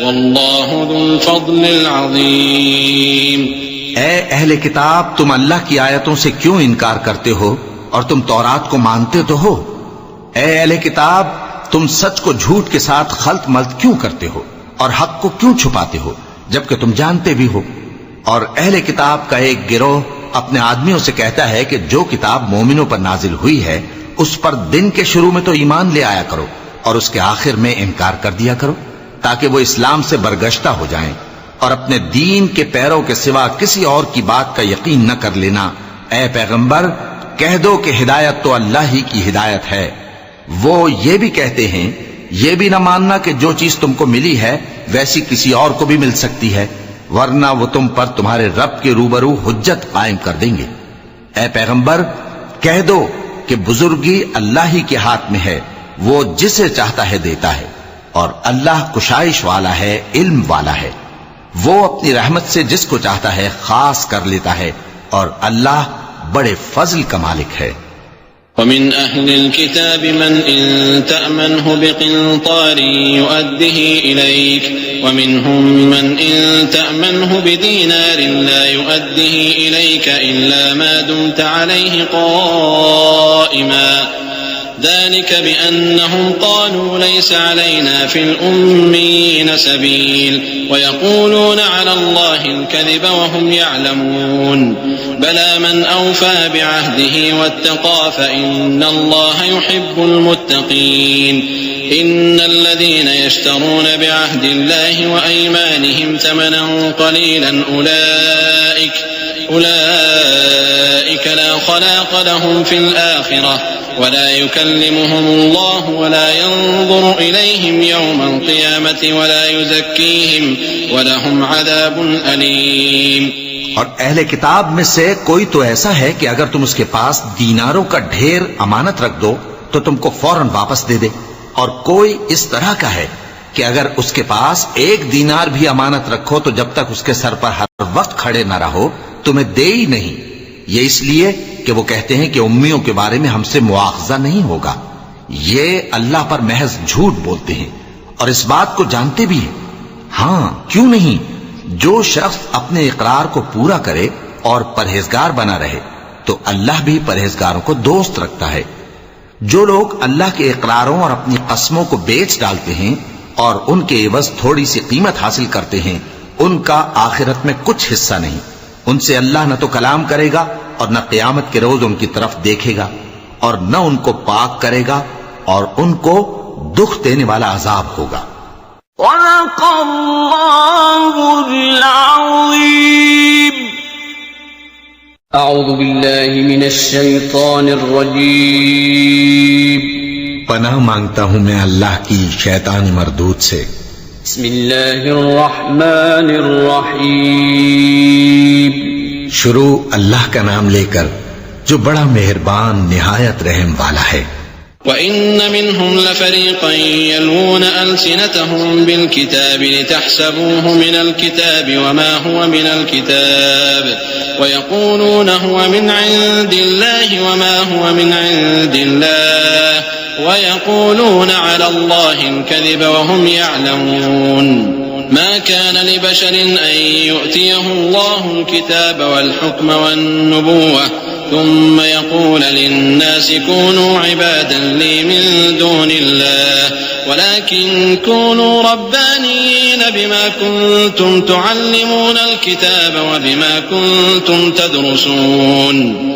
वल्लाहु जुल फज़्लिल अज़ीम। ए अहले किताब, तुम अल्लाह की आयतों से क्यों इनकार करते हो और तुम तौरात को मानते तो हो। ए अहले किताब, तुम सच को झूठ के साथ खल्त मल्त क्यों करते हो और हक को क्यों छुपाते हो जबकि तुम जानते भी हो। और अहले किताब का एक गिरोह अपने आदमियों से कहता है कि जो किताब मोमिनों पर नाजिल हुई है उस पर दिन के शुरू में तो ईमान ले आया करो और उसके आखिर में इनकार कर दिया करो, ताकि वो इस्लाम से बरगश्ता हो जाएं और अपने दीन के पैरों के सिवा किसी और की बात का यकीन न कर लेना। ए पैगंबर, कह दो कि हिदायत तो अल्लाह ही की हिदायत है। वो ये भी कहते हैं, ये भी न मानना कि जो चीज तुमको मिली है वैसी किसी और को भी मिल सकती है, वरना वो तुम पर तुम्हारे रब के रूबरू हुज्जत कायम कर देंगे। ए पैगंबर, कह दो कि बुजुर्गी अल्लाह ही के हाथ में है, वो जिसे चाहता है देता है और अल्लाह कुशाइश वाला है, इल्म वाला है। वो अपनी रहमत से जिसको चाहता है खास कर लेता है और अल्लाह बड़े फजल का मालिक है। वमिन अहलिल किताबि मन इन तअमनहु बिक़िंतार युअद्दिही इलैक वमिनहुम मन इन तअमनहु बिदीनार ला युअद्दिही इलैक इल्ला मा दुमत अलैहि क़ाइमा ذلك بأنهم قالوا ليس علينا في الأميين سبيل ويقولون على الله الكذب وهم يعلمون بلى من أوفى بعهده واتقى فإن الله يحب المتقين إن الذين يشترون بعهد الله وأيمانهم ثمنا قليلا أولئك لا خلاق لهم في الآخرة ولا يكلمهم الله ولا ينظر إليهم يوم القيامة ولا يزكيهم ولهم عذاب أليم। और अहले किताब में से कोई तो ऐसा है कि अगर तुम उसके पास दीनारों का ढेर अमानत रख दो तो तुमको फौरन वापस दे दे, और कोई इस तरह का है कि अगर उसके पास एक दीनार भी अमानत रखो तो जब तक उसके सर पर हर वक्त खड़े न रहो तुम्हें दे ही नहीं। ये इसलिए कि वो कहते हैं कि उम्मियों के बारे में हमसे मुआखजा नहीं होगा। ये अल्लाह पर महज झूठ बोलते हैं और इस बात को जानते भी हैं। हाँ, क्यों नहीं, जो शख्स अपने इकरार को पूरा करे और परहेजगार बना रहे तो अल्लाह भी परहेजगारों को दोस्त रखता है। जो लोग अल्लाह के इकरारों और अपनी कस्मों को बेच डालते हैं और उनके एवज थोड़ी सी कीमत हासिल करते हैं, उनका आखिरत में कुछ हिस्सा नहीं। उनसे अल्लाह न तो कलाम करेगा और न क़यामत के रोज उनकी तरफ देखेगा और न उनको पाक करेगा और उनको दुख देने वाला अजाब होगा। अऊज़ु बिल्लाहि मिनश शैतानिर रजीम। पनाह मांगता हूं मैं अल्लाह की शैतानी मरदूद से। बिस्मिल्लाहिर रहमानिर रहीम। शुरू अल्लाह का नाम लेकर जो बड़ा मेहरबान निहायत रहम वाला है। वइन्न मिनहुम लफरीक़न यलवूना अलसिनतहुम बिलकिताब लितहसबूहु मिनल किताब वमा हुवा मिनल किताब वयक़ूलूना हुवा मिन इंदिल्लाहि वमा हुवा मिन इंदिल्लाह वयक़ूलूना अला अल्लाहिल कज़िब वहुम यअलमून ما كان لبشر أن يؤتيه الله الكتاب والحكم والنبوة ثم يقول للناس كونوا عبادا لي من دون الله ولكن كونوا ربانيين بما كنتم تعلمون الكتاب وبما كنتم تدرسون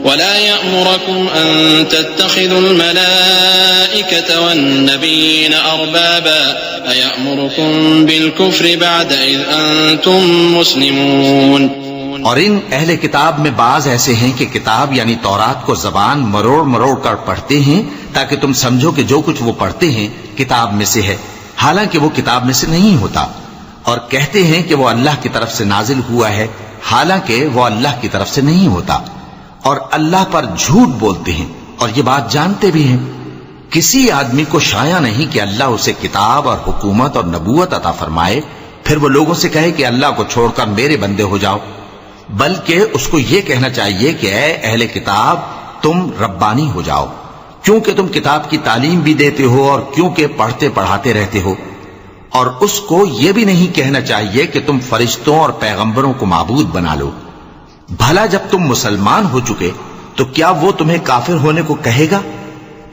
ولا يأمركم أن تتخذوا الملائكة والنبيين أربابا أيأمركم بالكفر بعد إذ أنتم مسلمون। और इन अहले किताब में बाज ऐसे हैं कि किताब यानी तौरात को जबान मरोड़ मरोड़ कर पढ़ते हैं ताकि तुम समझो कि जो कुछ वो पढ़ते हैं किताब में से है, हालांकि वो किताब में से नहीं होता, और कहते हैं कि वो अल्लाह की तरफ से नाजिल हुआ है, हालांकि वो अल्लाह की तरफ से नहीं होता, और अल्लाह पर झूठ बोलते हैं और ये बात जानते भी हैं। किसी आदमी को शाया नहीं कि अल्लाह उसे किताब और हुकूमत और नबूवत अता फरमाए फिर वो लोगों से कहे कि अल्लाह को छोड़कर मेरे बंदे हो जाओ, बल्कि उसको ये कहना चाहिए कि ऐ अहले किताब तुम रब्बानी हो जाओ, क्योंकि तुम किताब की तालीम भी देते हो और क्योंकि पढ़ते पढ़ाते रहते हो। और उसको यह भी नहीं कहना चाहिए कि तुम फरिश्तों और पैगंबरों को माबूद बना लो। भला जब तुम मुसलमान हो चुके तो क्या वो तुम्हें काफिर होने को कहेगा?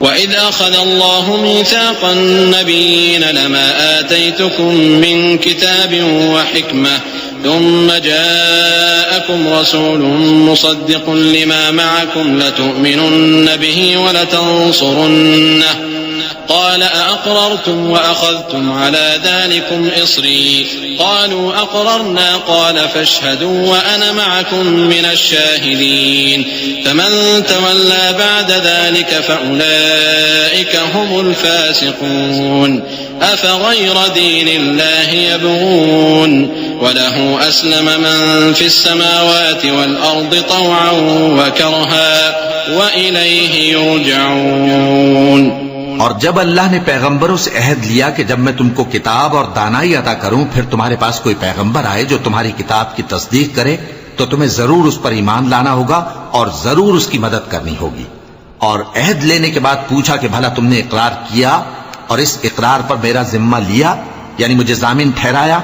وَإِذْ أَخَذَ اللَّهُ مِيثَاقَ النَّبِيِّينَ لَمَا آتَيْتُكُم مِّن كِتَابٍ وَحِكْمَةٍ ثُمَّ جَاءَكُمْ رَسُولٌ مُّصَدِّقٌ لِّمَا مَعَكُمْ لَتُؤْمِنُنَّ بِهِ وَلَتَنصُرُنَّهُ قال أأقررتم وأخذتم على ذلكم إصري قالوا أقررنا قال فاشهدوا وأنا معكم من الشاهدين فمن تولى بعد ذلك فأولئك هم الفاسقون أفغير دين الله يبغون وله أسلم من في السماوات والأرض طوعا وكرها وإليه يرجعون। और जब अल्लाह ने पैगंबरों से अहद लिया कि जब मैं तुमको किताब और दानाई अता करूं फिर तुम्हारे पास कोई पैगंबर आए जो तुम्हारी किताब की तस्दीक करे तो तुम्हें जरूर उस पर ईमान लाना होगा और जरूर उसकी मदद करनी होगी। और अहद लेने के बाद पूछा कि भला तुमने इकरार किया और इस इकरार पर मेरा जिम्मा लिया, यानी मुझे जामिन ठहराया?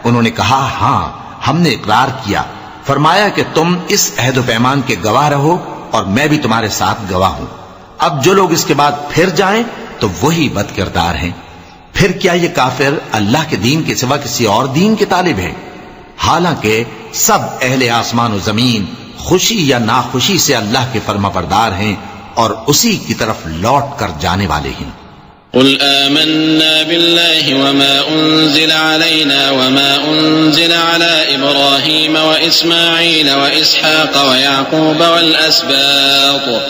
उन्होंने कहा हां, हमने इकरार किया। फरमाया कि तुम इस अहद पैमान के गवाह रहो और मैं भी तुम्हारे साथ गवाह हूं। अब जो लोग इसके बाद फिर जाएं तो वही बदकिरदार हैं। फिर क्या ये काफिर अल्लाह के दीन के सिवा किसी और दीन के तालिब हैं? हालांकि सब अहले आसमान और जमीन खुशी या नाखुशी से अल्लाह के फरमाबरदार हैं और उसी की तरफ लौट कर जाने वाले हैं। قل آمنا بالله وما أنزل علينا وما أنزل على إبراهيم وإسماعيل وإسحاق ويعقوب والأسباط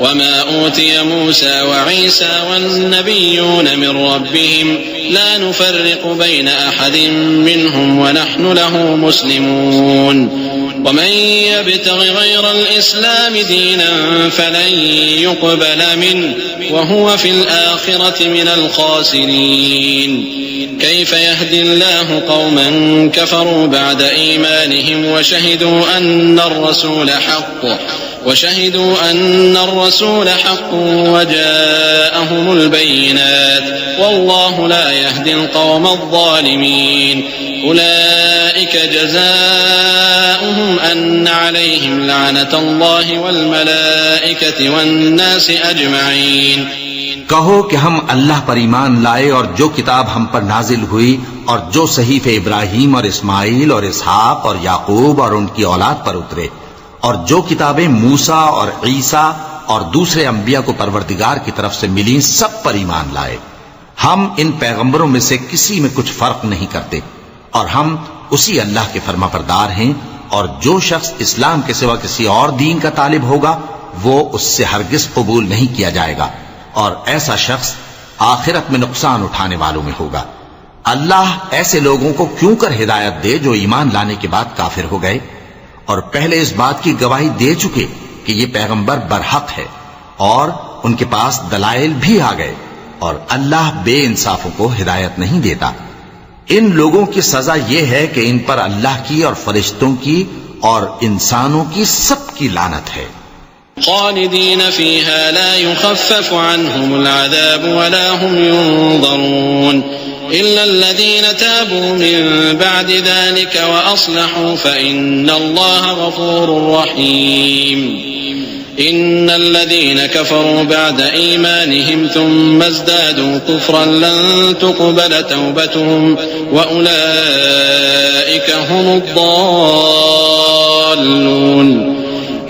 وما أوتي موسى وعيسى والنبيون من ربهم لا نفرق بين أحد منهم ونحن له مسلمون ومن يبتغ غير الإسلام دينا فلن يقبل منه وهو في الآخرة من الخاسرين كيف يهدي الله قوما كفروا بعد إيمانهم وشهدوا أن الرسول حق وجاءهم البينات والله لا يهدي القوم الظالمين أولئك جزاؤهم أن عليهم لعنة الله والملائكة والناس أجمعين। कहो कि हम अल्लाह पर ईमान लाए और जो किताब हम पर नाजिल हुई और जो सहीफे इब्राहीम और इस्माइल और इसहाक और याकूब और उनकी औलाद पर उतरे और जो किताबें मूसा और ईसा और दूसरे अंबिया को परवरदिगार की तरफ से मिली सब पर ईमान लाए। हम इन पैगंबरों में से किसी में कुछ फर्क नहीं करते और हम उसी अल्लाह के फरमाबरदार हैं। और जो शख्स इस्लाम के सिवा किसी और दीन का तालिब होगा वो उससे हरगिज कबूल नहीं किया जाएगा और ऐसा शख्स आखिरत में नुकसान उठाने वालों में होगा। अल्लाह ऐसे लोगों को क्यों कर हिदायत दे जो ईमान लाने के बाद काफिर हो गए और पहले इस बात की गवाही दे चुके कि ये पैगंबर बरहक है और उनके पास दलाइल भी आ गए। और अल्लाह बेइंसाफों को हिदायत नहीं देता। इन लोगों की सजा यह है कि इन पर अल्लाह की और फरिश्तों की और इंसानों की सबकी लानत है। खालिदीन फीहा ला युखफ्फफ अन्हुम अलअज़ाब वला हुम युनज़रून इल्ला अल्लज़ीना ताबू मिन बअदि ज़ालिका व अस्लहू फ़इन्नल्लाह गफूरुर रहीम। إن الذين كفروا بعد إيمانهم ثم ازدادوا كفرا لن تقبل توبتهم وأولئك هم الضالون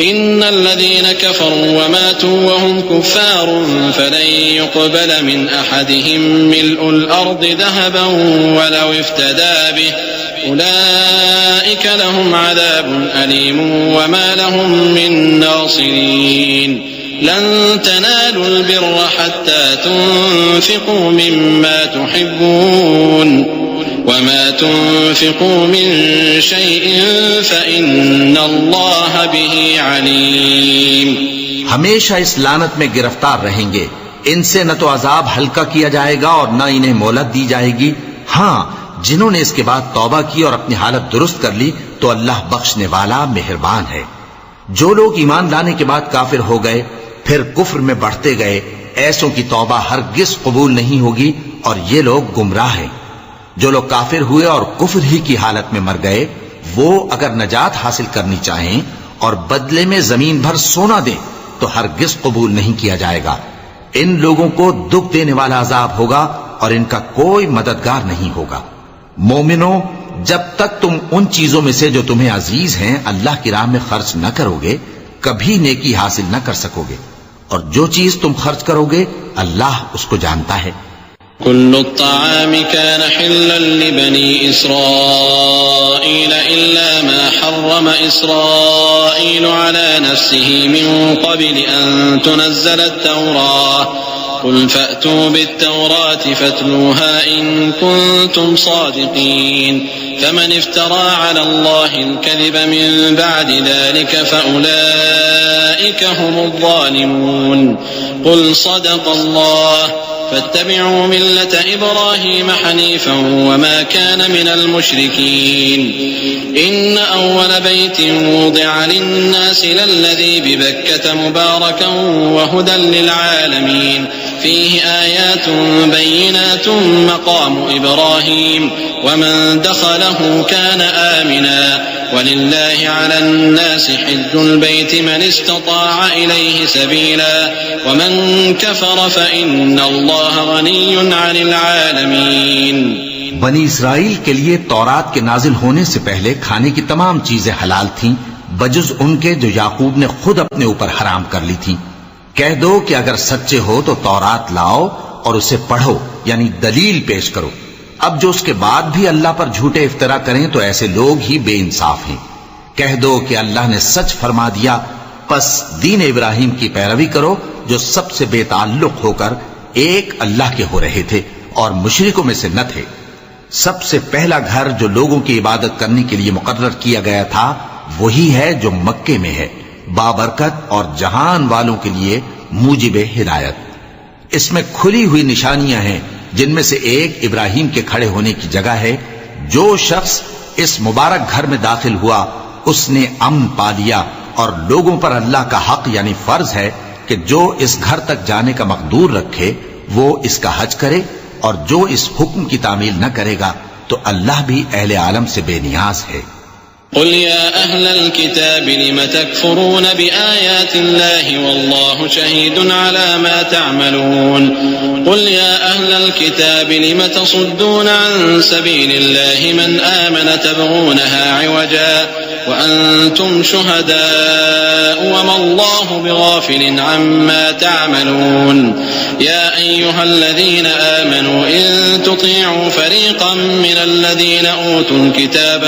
إن الذين كفروا وماتوا وهم كفار فلن يقبل من أحدهم ملء الأرض ذهبا ولو افتدى به أولئك لهم عذاب أليم وما لهم من ناصرين لن تنالوا البر حتى تنفقوا مما تحبون وما تنفقوا من شيء فإن الله به عليم। हमेशा इस लानत में गिरफ्तार रहेंगे। इनसे न तो अजाब हल्का किया जाएगा और न इन्हें मोहलत दी जाएगी। हाँ, जिन्होंने इसके बाद तौबा की और अपनी हालत दुरुस्त कर ली तो अल्लाह बख्शने वाला मेहरबान है। जो लोग ईमान लाने के बाद काफिर हो गए फिर कुफ्र में बढ़ते गए ऐसों की तौबा हरगिज कबूल नहीं होगी और ये लोग गुमराह हैं। जो लोग काफिर हुए और कुफ्र ही की हालत में मर गए, वो अगर नजात हासिल करनी चाहें और बदले में जमीन भर सोना दें तो हरगिज कबूल नहीं किया जाएगा। इन लोगों को दुख देने वाला अजाब होगा और इनका कोई मददगार नहीं होगा। मोमिनो, जब तक तुम उन चीजों में से जो तुम्हें अजीज हैं अल्लाह की राह में खर्च न करोगे, कभी नेकी हासिल न कर सकोगे। और जो चीज तुम खर्च करोगे अल्लाह उसको जानता है। कुल्लु त्ताआमि कान हिल्लन लिबनी इस्राईल इल्ला मा हर्रम इस्राईलु अला नफ्सिही मिन क़ब्ल अन तुनज़्ज़ल अत-तौरात कुल फ़अतू बित-तौरात फ़त्लूहा इन कुन्तुम सादिक़ीन फमन इफ्तरा अला अल्लाहि अल-कज़िब मिन बअदि ज़ालिक फ़उलाइक हुमुज़-ज़ालिमून कुल सदक़ल्लाह فاتبعوا ملة إبراهيم حنيفا وما كان من المشركين إن أول بيت وضع للناس للذي ببكة مباركا وهدى للعالمين فيه آيات بينات مقام إبراهيم ومن دخله كان آمنا ولله على الناس حج البيت من استطاع إليه سبيلا ومن كفر فإن الله غني عن العالمين। बनी इसराइल के लिए तौरात के नाजिल होने से पहले खाने की तमाम चीजें हलाल थीं, बजुज उनके जो याकूब ने खुद अपने ऊपर हराम कर ली थीं। कह दो कि अगर सच्चे हो तो तौरात लाओ और उसे पढ़ो, यानी दलील पेश करो। अब जो उसके बाद भी अल्लाह पर झूठे इफ्तरा करें तो ऐसे लोग ही बेइंसाफ हैं। कह दो कि अल्लाह ने सच फरमा दिया, बस दीन इब्राहिम की पैरवी करो जो सबसे बेताल्लुक होकर एक अल्लाह के हो रहे थे और मुशरिकों में से न थे। सबसे पहला घर जो लोगों की इबादत करने के लिए मुकर्रर किया गया था वही है जो मक्के में है, बाबरकत और जहान वालों के लिए मूजिब हिदायत। इसमें खुली हुई निशानियां हैं जिनमें से एक इब्राहिम के खड़े होने की जगह है। जो शख्स इस मुबारक घर में दाखिल हुआ उसने अमन पा लिया और लोगों पर अल्लाह का हक यानी फर्ज है कि जो इस घर तक जाने का मकदूर रखे वो इसका हज करे, और जो इस हुक्म की तामील न करेगा तो अल्लाह भी अहले आलम से बेनियाज है। قل يا أهل الكتاب لم تكفرون بآيات الله والله شهيد على ما تعملون قل يا أهل الكتاب لم تصدون عن سبيل الله من آمن تبغونها عوجا وأنتم شهداء وما الله بغافل عما تعملون يا أيها الذين آمنوا إن تطيعوا فريقا من الذين أوتوا الكتاب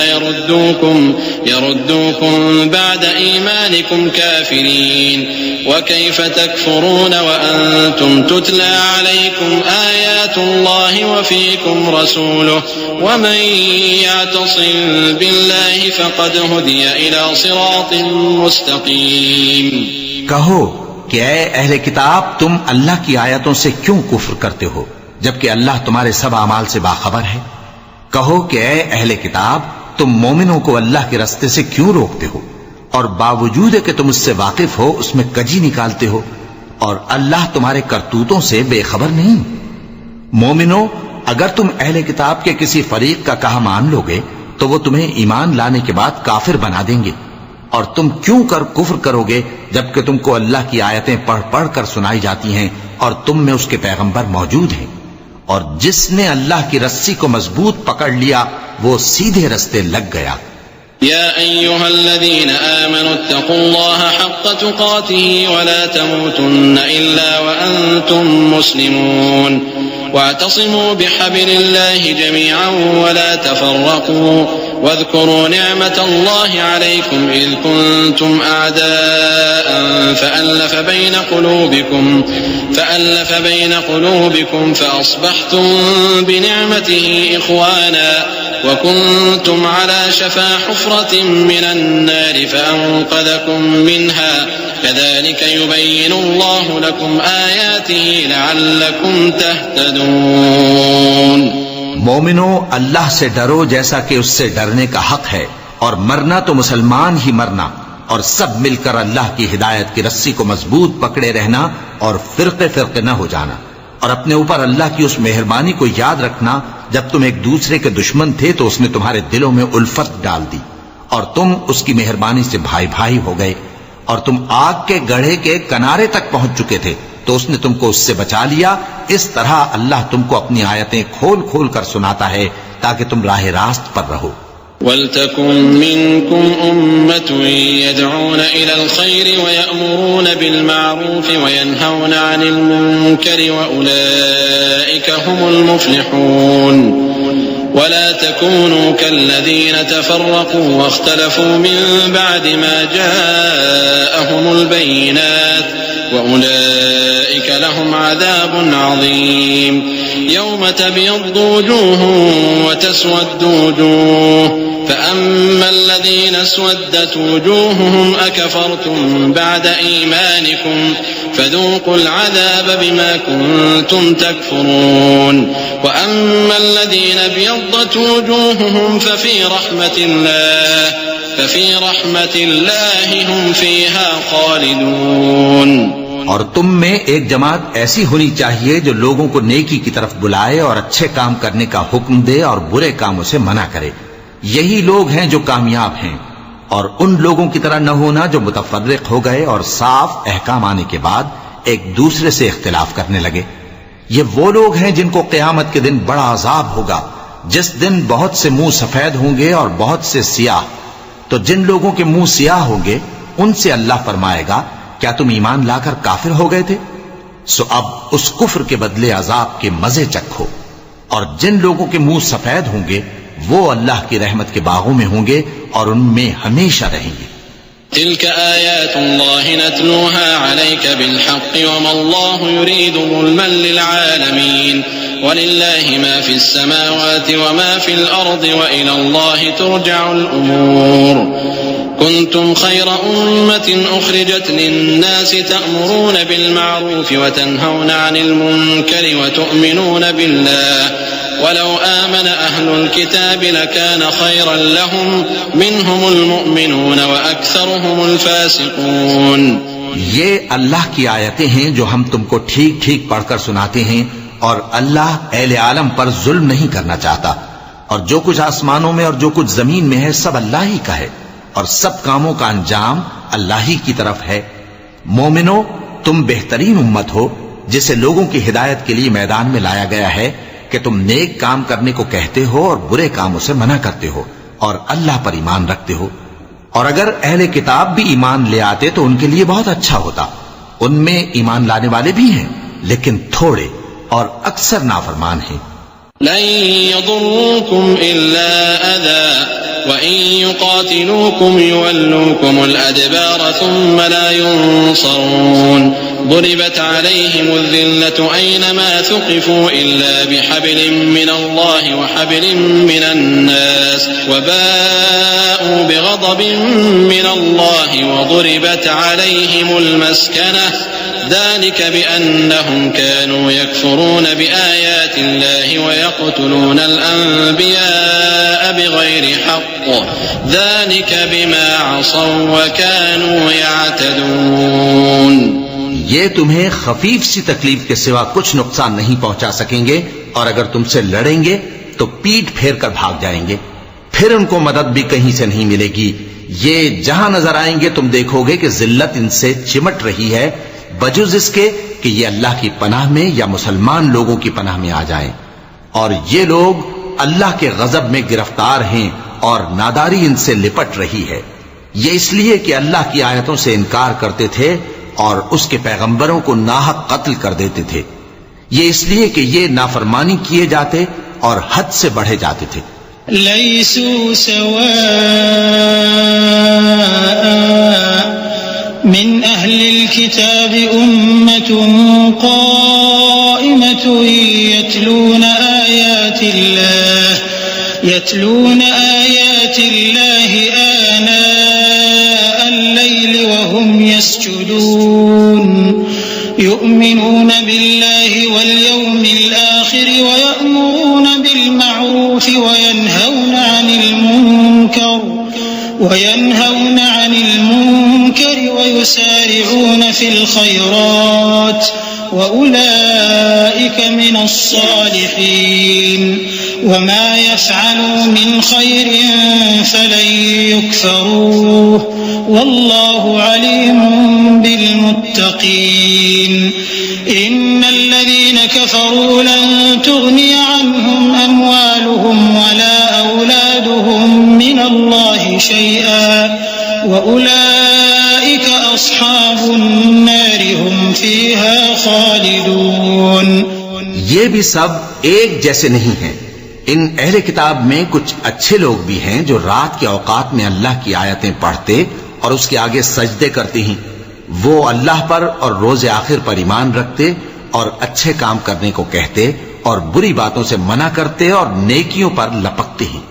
يردوكم بعد إيمانكم كافرين وكيف تكفرون وأنتم تتلى عليكم آيات الله وفيكم رسوله ومن يعتصم بالله فقد هدي إلى صراط مستقيم। कहो कि ऐ अहले किताब, तुम अल्लाह की आयतों से क्यों कुफ्र करते हो जबकि अल्लाह तुम्हारे सब अमाल से बाखबर है। कहो कि ऐ अहले किताब, तुम मोमिनों को अल्लाह के रास्ते से क्यों रोकते हो और बावजूद है कि तुम उससे वाकिफ हो उसमें कजी निकालते हो, और अल्लाह तुम्हारे करतूतों से बेखबर नहीं। मोमिनो, अगर तुम अहले किताब के किसी फरीक का कहा मान लोगे तो वो तुम्हें ईमान लाने के बाद काफिर बना देंगे, और तुम क्यों कर कुफ्र करोगे जबकि तुमको अल्लाह की आयतें पढ़ पढ़ कर सुनाई जाती हैं और तुम में उसके पैगंबर मौजूद हैं। और जिसने अल्लाह की रस्सी को मजबूत पकड़ लिया वो सीधे रस्ते लग गया। या अय्युहल्लज़ीना आमनु इत्तक़ुल्लाहा हक़्क़ तुक़ातिही वला तमूतुन्ना इल्ला व अंतुम मुस्लिमून वातसिमू बिहब्लिल्लाहि जमीअन वला तफ़र्रक़ू واذكروا نعمة الله عليكم إذ كنتم أعداء فألف بين قلوبكم فأصبحتم بنعمته إخوانا وكنتم على شفا حفرة من النار فأنقذكم منها كذلك يبين الله لكم آياته لعلكم تهتدون। मोमिनो, अल्लाह से डरो जैसा कि उससे डरने का हक है, और मरना तो मुसलमान ही मरना, और सब मिलकर अल्लाह की हिदायत की रस्सी को मजबूत पकड़े रहना और फिरके फिरके न हो जाना, और अपने ऊपर अल्लाह की उस मेहरबानी को याद रखना जब तुम एक दूसरे के दुश्मन थे तो उसने तुम्हारे दिलों में उल्फत डाल दी और तुम उसकी मेहरबानी से भाई भाई हो गए, और तुम आग के गड्ढे के किनारे तक पहुंच चुके थे तो उसने तुमको उससे बचा लिया। इस तरह अल्लाह तुमको अपनी आयतें खोल खोल कर सुनाता है ताकि तुम राह रास्त पर रहो। वल्तकुम मिनकुम उम्मतुन यदऊन इलल खैरि व यअमुरून बिल मारूफ व यनहौन अनिल मुनकरि व उलाइका हुमुल मुफ्लिहून वला तकूनू कल्लज़ीन तफर्रक़ू वख्तलफू मिन बअदि मा जाअहुमुल बय्यिनात व उलाइका लहुम अज़ाबुन अज़ीम यौम तबयद्दु वुजूहुन व तस्वद्दु वुजूह فأما الذين اسودت وجوههم أكفرتم بعد إيمانكم فذوقوا العذاب بما كنتم تكفرون وأما الذين ابيضت وجوههم ففي رحمة الله هم فيها خالدون। और तुम में एक जमात ऐसी होनी चाहिए जो लोगों को नेकी की तरफ बुलाए और अच्छे काम करने का हुक्म दे और बुरे कामों से मना करे। यही लोग हैं जो कामयाब हैं। और उन लोगों की तरह न होना जो मुतफर्रिक हो गए और साफ अहकाम आने के बाद एक दूसरे से इख्तिलाफ करने लगे। ये वो लोग हैं जिनको क़यामत के दिन बड़ा अजाब होगा, जिस दिन बहुत से मुंह सफेद होंगे और बहुत से सियाह। तो जिन लोगों के मुंह सियाह होंगे उनसे अल्लाह फरमाएगा, क्या तुम ईमान लाकर काफिर हो गए थे? सो अब उस कुफ्र के बदले अजाब के मजे चखो। और जिन लोगों के मुंह सफेद होंगे वो अल्लाह की रहमत के बागों में होंगे और उनमें हमेशा रहेंगे। तिल्क आयातुल्लाहि नतलूहा अलैका बिलहक्क वमल्लाहु युरीदु ज़ुल्मन लिलआलमीन वलिल्लाहि मा फिस समावाति वमा फिल अर्दि व इलल्लाहि तुरजअुल उमूर कुंतुम खैरा उम्मतिन उखरिजत लिन्नासि तअमुरून बिलमारूफ व तनहौना अनिल मुनकरि व तुअमिनून बिल्लाह वलौ आमन अहलुल किताब लकान खैरन लहुम मिनहुमुल मुमिनून व अक्सरुहुमुल फासिकून। ये अल्लाह की आयतें हैं जो हम तुमको ठीक ठीक पढ़कर सुनाते हैं, और अल्लाह अहले आलम पर जुल्म नहीं करना चाहता, और जो कुछ आसमानों में और जो कुछ जमीन में है सब अल्लाह ही का है, और सब कामों का अंजाम अल्लाह ही की तरफ है। मोमिनो, तुम बेहतरीन उम्मत हो जिसे लोगों की हिदायत के लिए मैदान में लाया गया है कि तुम नेक काम करने को कहते हो और बुरे कामों से मना करते हो और अल्लाह पर ईमान रखते हो। और अगर अहले किताब भी ईमान ले आते तो उनके लिए बहुत अच्छा होता। उनमें ईमान लाने वाले भी हैं लेकिन थोड़े, और अक्सर नाफरमान हैं। लन यदुर्रुकुम इल्ला अज़ा व इन युकातिलूकुम युवल्लूकुमुल अदबार सुम्मा ला युनसरून ضربت عليهم الذلة أينما ثقفوا إلا بحبل من الله وحبل من الناس وباءوا بغضب من الله وضربت عليهم المسكنة ذلك بأنهم كانوا يكفرون بآيات الله ويقتلون الأنبياء بغير حق ذلك بما عصوا وكانوا يعتدون। ये तुम्हें खफीफ सी तकलीफ के सिवा कुछ नुकसान नहीं पहुंचा सकेंगे, और अगर तुमसे लड़ेंगे तो पीठ फेर कर भाग जाएंगे, फिर उनको मदद भी कहीं से नहीं मिलेगी। ये जहां नजर आएंगे तुम देखोगे कि जिल्लत इनसे चिमट रही है, बजुज इसके कि ये अल्लाह की पनाह में या मुसलमान लोगों की पनाह में आ जाएं। और ये लोग अल्लाह के गजब में गिरफ्तार हैं और नादारी इनसे लिपट रही है। ये इसलिए कि अल्लाह की आयतों से इनकार करते थे और उसके पैगंबरों को नाहक कत्ल कर देते थे। ये इसलिए कि ये नाफरमानी किए जाते और हद से बढ़े जाते थे। लैसू सवाअ मिन अहलिल किताब उम्मतुन क़ाइमतुन यतलून आयातिल्लाहि आनाअल लैलि वहुम यस्जुदून युमिनून बिल्लाहि वल यौमिल आखिर वयअमुरून बिल मअरूफ वयनहौन अनिल मुनकर ويسارعون في الخيرات وأولئك من الصالحين وما يفعلوا من خير فلن يكفروه والله عليم بالمتقين إن الذين كفروا لن تغني عنهم أموالهم ولا أولادهم من الله شيئا وأولئك أصحاب النار هم فيها خالدون। ये भी सब एक जैसे नहीं हैं। इन अहले किताब में कुछ अच्छे लोग भी हैं जो रात के औकात में अल्लाह की आयतें पढ़ते और उसके आगे सजदे करते हैं। वो अल्लाह पर और रोजे आखिर पर ईमान रखते और अच्छे काम करने को कहते और बुरी बातों से मना करते और नेकियों पर लपकते हैं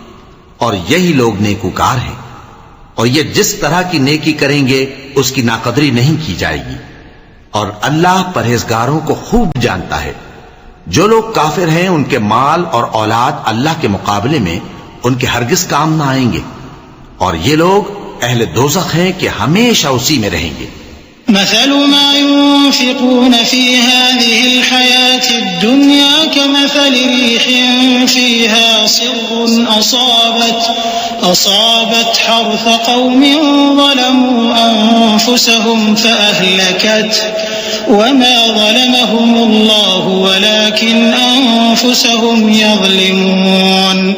और यही लोग नेकूकार हैं। और ये जिस तरह की नेकी करेंगे उसकी नाकदरी नहीं की जाएगी और अल्लाह परहेजगारों को खूब जानता है। जो लोग काफिर हैं उनके माल और औलाद अल्लाह के मुकाबले में उनके हरगिज काम ना आएंगे और ये लोग अहले दोज़ख हैं कि हमेशा उसी में रहेंगे। مثل ما ينفقون في هذه الحياة الدنيا كمثل ريح فيها صر أصابت حرث قوم ظلموا أنفسهم فأهلكته وما ظلمهم الله ولكن أنفسهم يظلمون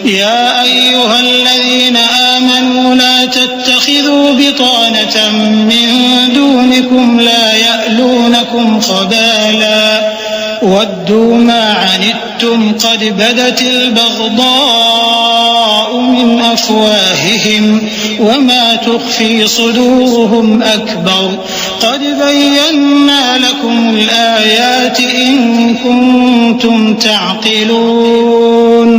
يا أيها الذين آمنوا لا تتخذوا بطانة من دونكم لا يألونكم خبالا ودوا ما عنتم قد بدت البغضاء من أفواههم وما تخفي صدورهم أكبر قد بينا لكم الآيات إن كنتم تعقلون।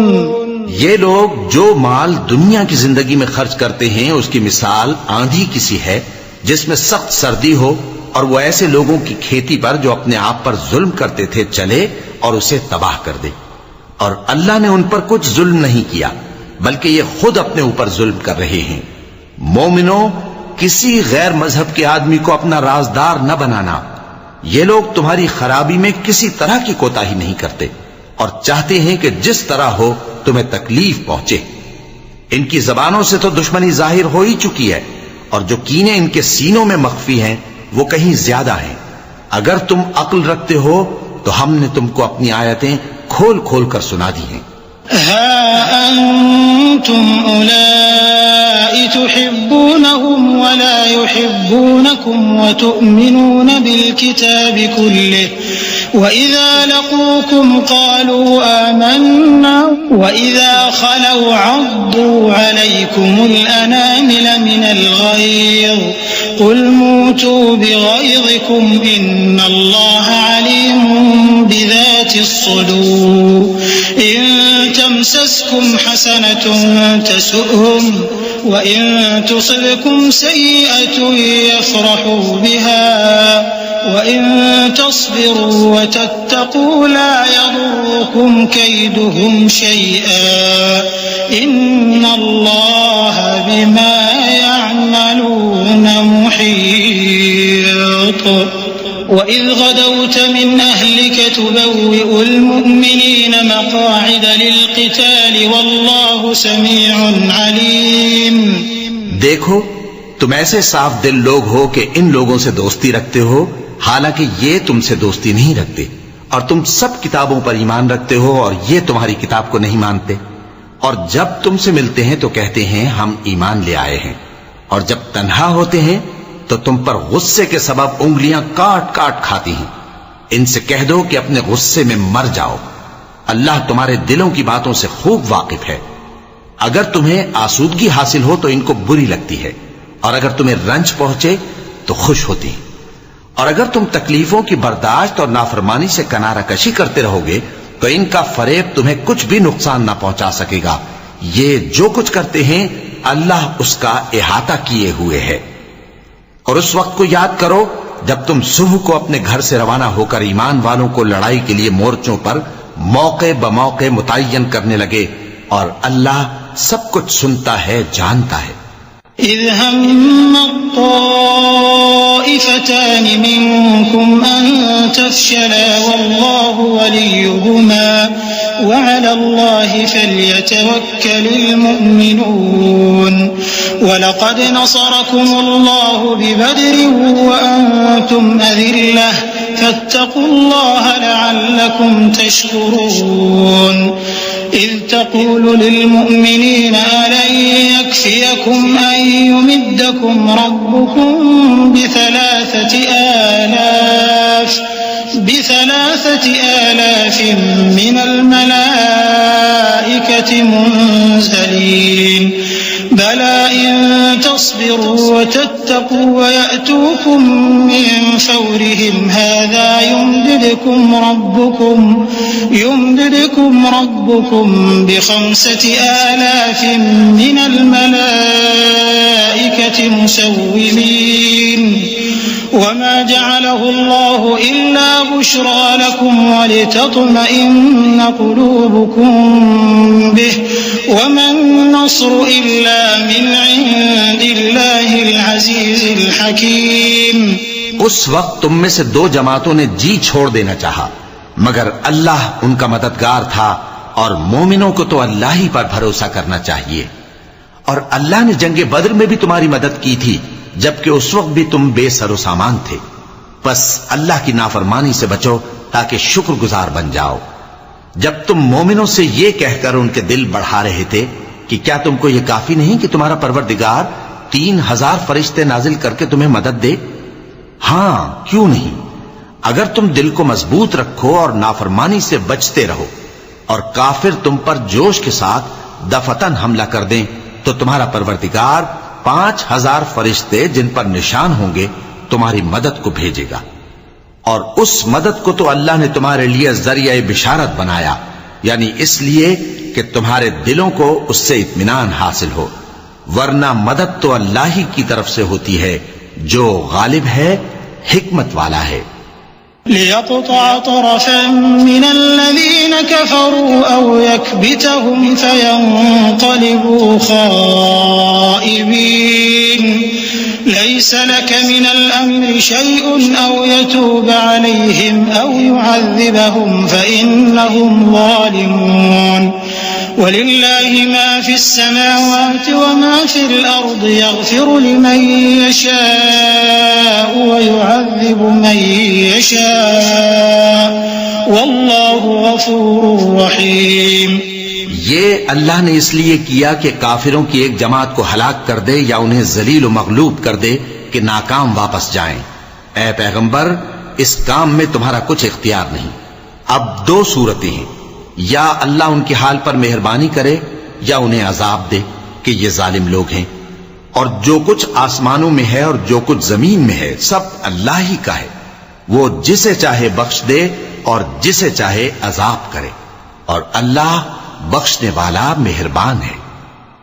ये लोग जो माल दुनिया की जिंदगी में खर्च करते हैं उसकी मिसाल आंधी किसी है जिसमें सख्त सर्दी हो और वो ऐसे लोगों की खेती पर जो अपने आप पर जुल्म करते थे चले और उसे तबाह कर दे। और अल्लाह ने उन पर कुछ जुल्म नहीं किया बल्कि ये खुद अपने ऊपर जुल्म कर रहे हैं। मोमिनो, किसी गैर मजहब के आदमी को अपना राजदार न बनाना। ये लोग तुम्हारी खराबी में किसी तरह की कोताही नहीं करते और चाहते हैं कि जिस तरह हो तुम्हें तकलीफ पहुंचे। इनकी जबानों से तो दुश्मनी जाहिर हो ही चुकी है और जो कीने इनके सीनों में मख्फी हैं वो कहीं ज्यादा हैं। अगर तुम अक्ल रखते हो तो हमने तुमको अपनी आयतें खोल खोल कर सुना दी हैं। हा अंतुम उलाई तुहिब्बूनहुम वला युहिब्बूनकुम व तु'मिनून बिल किताबि कुल्लिहि व इज़ा लक़ूकुम क़ालू आमन्ना व इज़ा ख़लौ अद्दू अलैकुमुल अनामिल मिनल ग़ैज़ क़ुल मूतू बिग़ैज़िकुम इन्नल्लाह अलीमुम बिज़ातिस सुदूर इन तमसस्कुम हसनतुन तसु'हुम व इन तुसिबकुम सय्यअतुन यफ़रहू बिहा व इन तस्बिरू व तत्तक़ू ला यदुर्रुकुम कैदुहुम शय'आ इन्नल्लाह बिमा यअमलून मुहीत। وإذ غدوت من أهلك تبوئ المؤمنين مقاعد للقتال والله سميع عليم। देखो, तुम ऐसे साफ दिल लोग हो कि इन लोगों से दोस्ती रखते हो हालांकि ये तुमसे दोस्ती नहीं रखते और तुम सब किताबों पर ईमान रखते हो और ये तुम्हारी किताब को नहीं मानते। और जब तुमसे मिलते हैं तो कहते हैं हम ईमान ले आए हैं और जब तन्हा होते हैं तो तुम पर गुस्से के सबब उंगलियां काट काट खाती हैं। इनसे कह दो कि अपने गुस्से में मर जाओ। अल्लाह तुम्हारे दिलों की बातों से खूब वाकिफ है। अगर तुम्हें आसूदगी हासिल हो तो इनको बुरी लगती है और अगर तुम्हें रंज पहुंचे तो खुश होती हैं। और अगर तुम तकलीफों की बर्दाश्त और नाफरमानी से किनारा कशी करते रहोगे तो इनका फरेब तुम्हें कुछ भी नुकसान ना पहुंचा सकेगा। ये जो कुछ करते हैं अल्लाह उसका इहाता किए हुए है। और उस वक्त को याद करो जब तुम सुबह को अपने घर से रवाना होकर ईमान वालों को लड़ाई के लिए मोर्चों पर मौके बमौके मुतय्यन करने लगे और अल्लाह सब कुछ सुनता है, जानता है। इज़ हम्मा त्ताइफ़तान मिनकुम अन तफ़शला वल्लाहु वलियुहुमा व अलल्लाहि फ़ल्यतवक्कलिल मुअ्मिनून वलक़द नसरकुमुल्लाहु बिबद्रिन व अंतुम अज़िल्लह फत्तक़ुल्लाह लअल्लकुम तशकुरून إذ تقول للمؤمنين ألن يكفيكم أن يمدكم ربكم بثلاثة آلاف من الملائكة منزلين بلى إن تصبروا وتتقوا ويأتوكم من فورهم هذا يمددكم ربكم ب5 آلاف من الملائكة مسومين وما جعله الله إلا بشرى لكم ولتطمئن قلوبكم به وما النصر إلا من عند الله العزيز الحكيم। उस वक्त तुम में से 2 जमातों ने जी छोड़ देना चाहा, मगर अल्लाह उनका मददगार था और मोमिनों को तो अल्लाह ही पर भरोसा करना चाहिए। और अल्लाह ने जंगे बद्र में भी तुम्हारी मदद की थी, जबकि उस वक्त भी तुम बेसरो सामान थे। बस अल्लाह की नाफरमानी से बचो ताकि शुक्रगुजार बन जाओ। जब तुम मोमिनों से ये कहकर उनके दिल बढ़ा रहे थे कि क्या तुमको ये काफी नहीं कि तुम्हारा परवरदिगार 3000 फरिश्ते नाजिल करके तुम्हें मदद दे? हां, क्यों नहीं। अगर तुम दिल को मजबूत रखो और नाफरमानी से बचते रहो और काफिर तुम पर जोश के साथ दफतन हमला कर दें, तो तुम्हारा परवरदिगार 5000 फरिश्ते जिन पर निशान होंगे तुम्हारी मदद को भेजेगा। और उस मदद को तो अल्लाह ने तुम्हारे लिए जरिया बिशारत बनाया, यानी इसलिए कि तुम्हारे दिलों को उससे इत्मीनान हासिल हो, वरना मदद तो अल्लाह ही की तरफ से होती है जो गालिब है, हिकमत वाला है। लियक़तअ तरफ़न मिनल्लज़ीन कफ़रू औ यकबितहुम फ़यन्क़लिबू ख़ाइबीन लैस लक मिनल अम्रि शैउन औ यतूब अलैहिम औ युअज़्ज़िबहुम फ़इन्नहुम ज़ालिमून वलिल्लाहि मा फ़िस्समावाति व मा फ़िल अर्दि यग़फ़िरु लिमन यशाअ व युअज़्ज़िबु मन यशाअ वल्लाहु गफ़ूरुर रहीम। ये अल्लाह ने इसलिए किया कि काफिरों की एक जमात को हलाक कर दे या उन्हें जलील व मगलूब कर दे कि नाकाम वापस जाएं। ऐ पैगंबर, इस काम में तुम्हारा कुछ इख्तियार नहीं। अब 2 सूरतें हैं, या अल्लाह उनके हाल पर मेहरबानी करे या उन्हें अजाब दे कि ये जालिम लोग हैं। और जो कुछ आसमानों में है और जो कुछ जमीन में है सब अल्लाह ही का है। वो जिसे चाहे बख्श दे और जिसे चाहे अजाब करे, और अल्लाह बख्शने वाला मेहरबान है।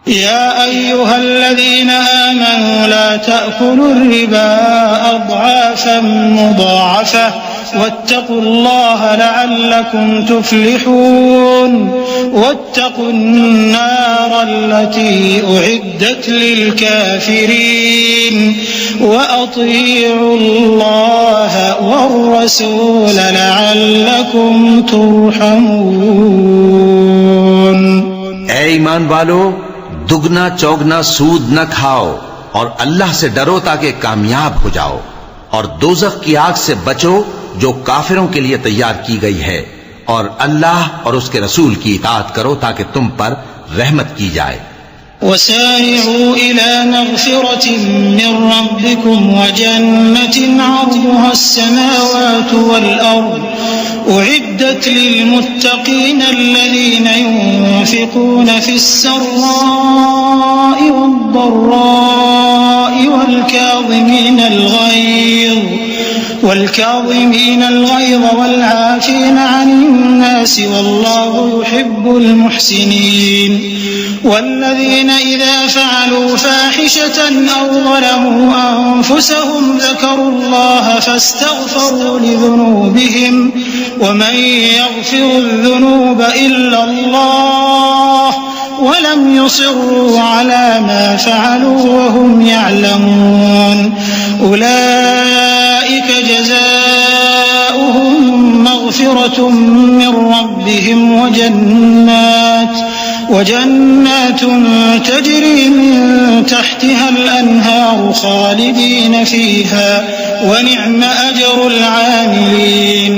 या अय्युहल्लज़ीना आमनू ला तअकुलुर्रिबा अज़आफ़न मुज़ाअफ़ा वत्तक़ुल्लाह लअल्लकुम तुफ़्लिहून वत्तक़ुन्नारल्लती उइद्दत लिलकाफ़िरीन वअतीउल्लाह वर्रसूल लअल्लकुम तुरहमून। ऐ ईमान वालो, दुगना चौगना सूद न खाओ और अल्लाह से डरो ताकि कामयाब हो जाओ, और दोज़ख की आग से बचो जो काफिरों के लिए तैयार की गई है, और अल्लाह और उसके रसूल की इताअत करो ताकि तुम पर रहमत की जाए। वसारिऊ इला मग़फ़िरतिन मिन रब्बिकुम व जन्नतिन अर्दुहा अस्समावातु वल अर्द उइद्दत लिलमुत्तक़ीन अल्लज़ीना युनफ़िक़ून फ़िस्सर्रा'i वद्दर्रा'i والكاظمين الغيظ والعافين عن الناس والله يحب المحسنين والذين إذا فعلوا فاحشة أو ظلموا أنفسهم ذكروا الله فاستغفروا لذنوبهم ومن يغفر الذنوب إلا الله वलम युसिर्रू अला मा फ़अलू वहुम यअलमून उलाइक जज़ाउहुम मग़फ़िरतुम मिन रब्बिहिम वजन्नात तजरी मिन तहतिहल अन्हार खालिदीन फ़ीहा वनिअम अजरुल आमिलीन।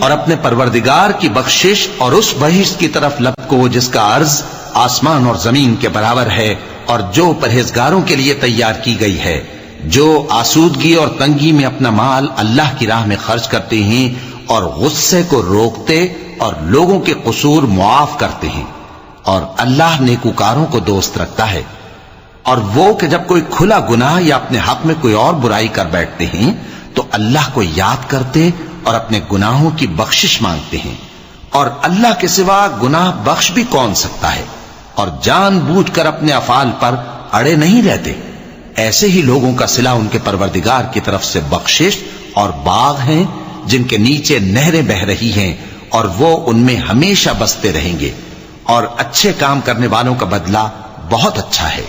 और अपने परवरदिगार की बख्शिश और उस बहिश्त की तरफ लपको जिसका अर्ज आसमान और जमीन के बराबर है और जो परहेजगारों के लिए तैयार की गई है, जो आसूदगी और तंगी में अपना माल अल्लाह की राह में खर्च करते हैं और गुस्से को रोकते और लोगों के कसूर मुआफ करते हैं। और अल्लाह नेकूकारों को दोस्त रखता है। और वो कि जब कोई खुला गुनाह या अपने हक में कोई और बुराई कर बैठते हैं तो अल्लाह को याद करते और अपने गुनाहों की बख्शिश मांगते हैं। और अल्लाह के सिवा गुनाह बख्श भी कौन सकता है, और जानबूझकर अपने अफाल पर अड़े नहीं रहते। ऐसे ही लोगों का सिला उनके परवरदिगार की तरफ से बख्शिश और बाग हैं जिनके नीचे नहरें बह रही हैं और वो उनमें हमेशा बसते रहेंगे। और अच्छे काम करने वालों का बदला बहुत अच्छा है।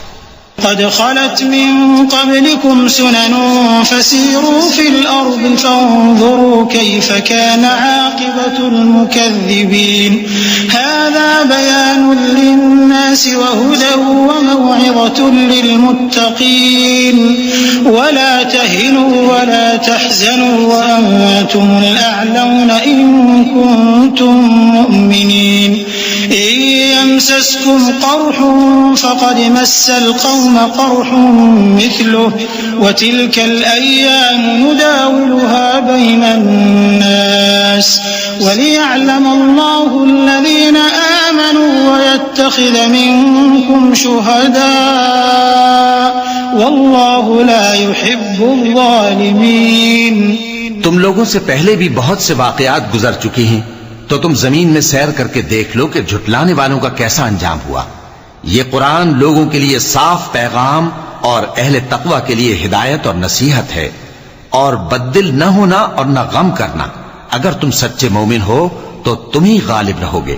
क़द ख़लत मिन क़ब्लिकुम सुनन फ़सीरू फ़िल अर्ज़ फ़न्ज़ुरू कैफ़ कान आक़िबतुल मुकज़्ज़िबीन हाज़ा बयानुन लिन्नासि व हुदन व मौइज़तुन लिलमुत्तक़ीन वला तहिनू वला तहज़नू व अंतुमुल अअलौना इन कुंतुम मुअ्मिनीन इन यमसस्कुम क़र्हुन फ़क़द मस्सल क़ौम قرح مثله وتلك الأيام نداولها بين الناس وليعلم الله الذين آمنوا ويتخذ منكم شهداء والله لا يحب الظالمين। तुम लोगों से पहले भी बहुत से वाक़यात गुजर चुके हैं, तो तुम जमीन में सैर करके देख लो कि झुटलाने वालों का कैसा अंजाम हुआ। ये कुरान लोगों के लिए साफ पैगाम और अहले तक़वा के लिए हिदायत और नसीहत है। और बद्दिल न होना और न गम करना। अगर तुम सच्चे मोमिन हो तो तुम ही गालिब रहोगे।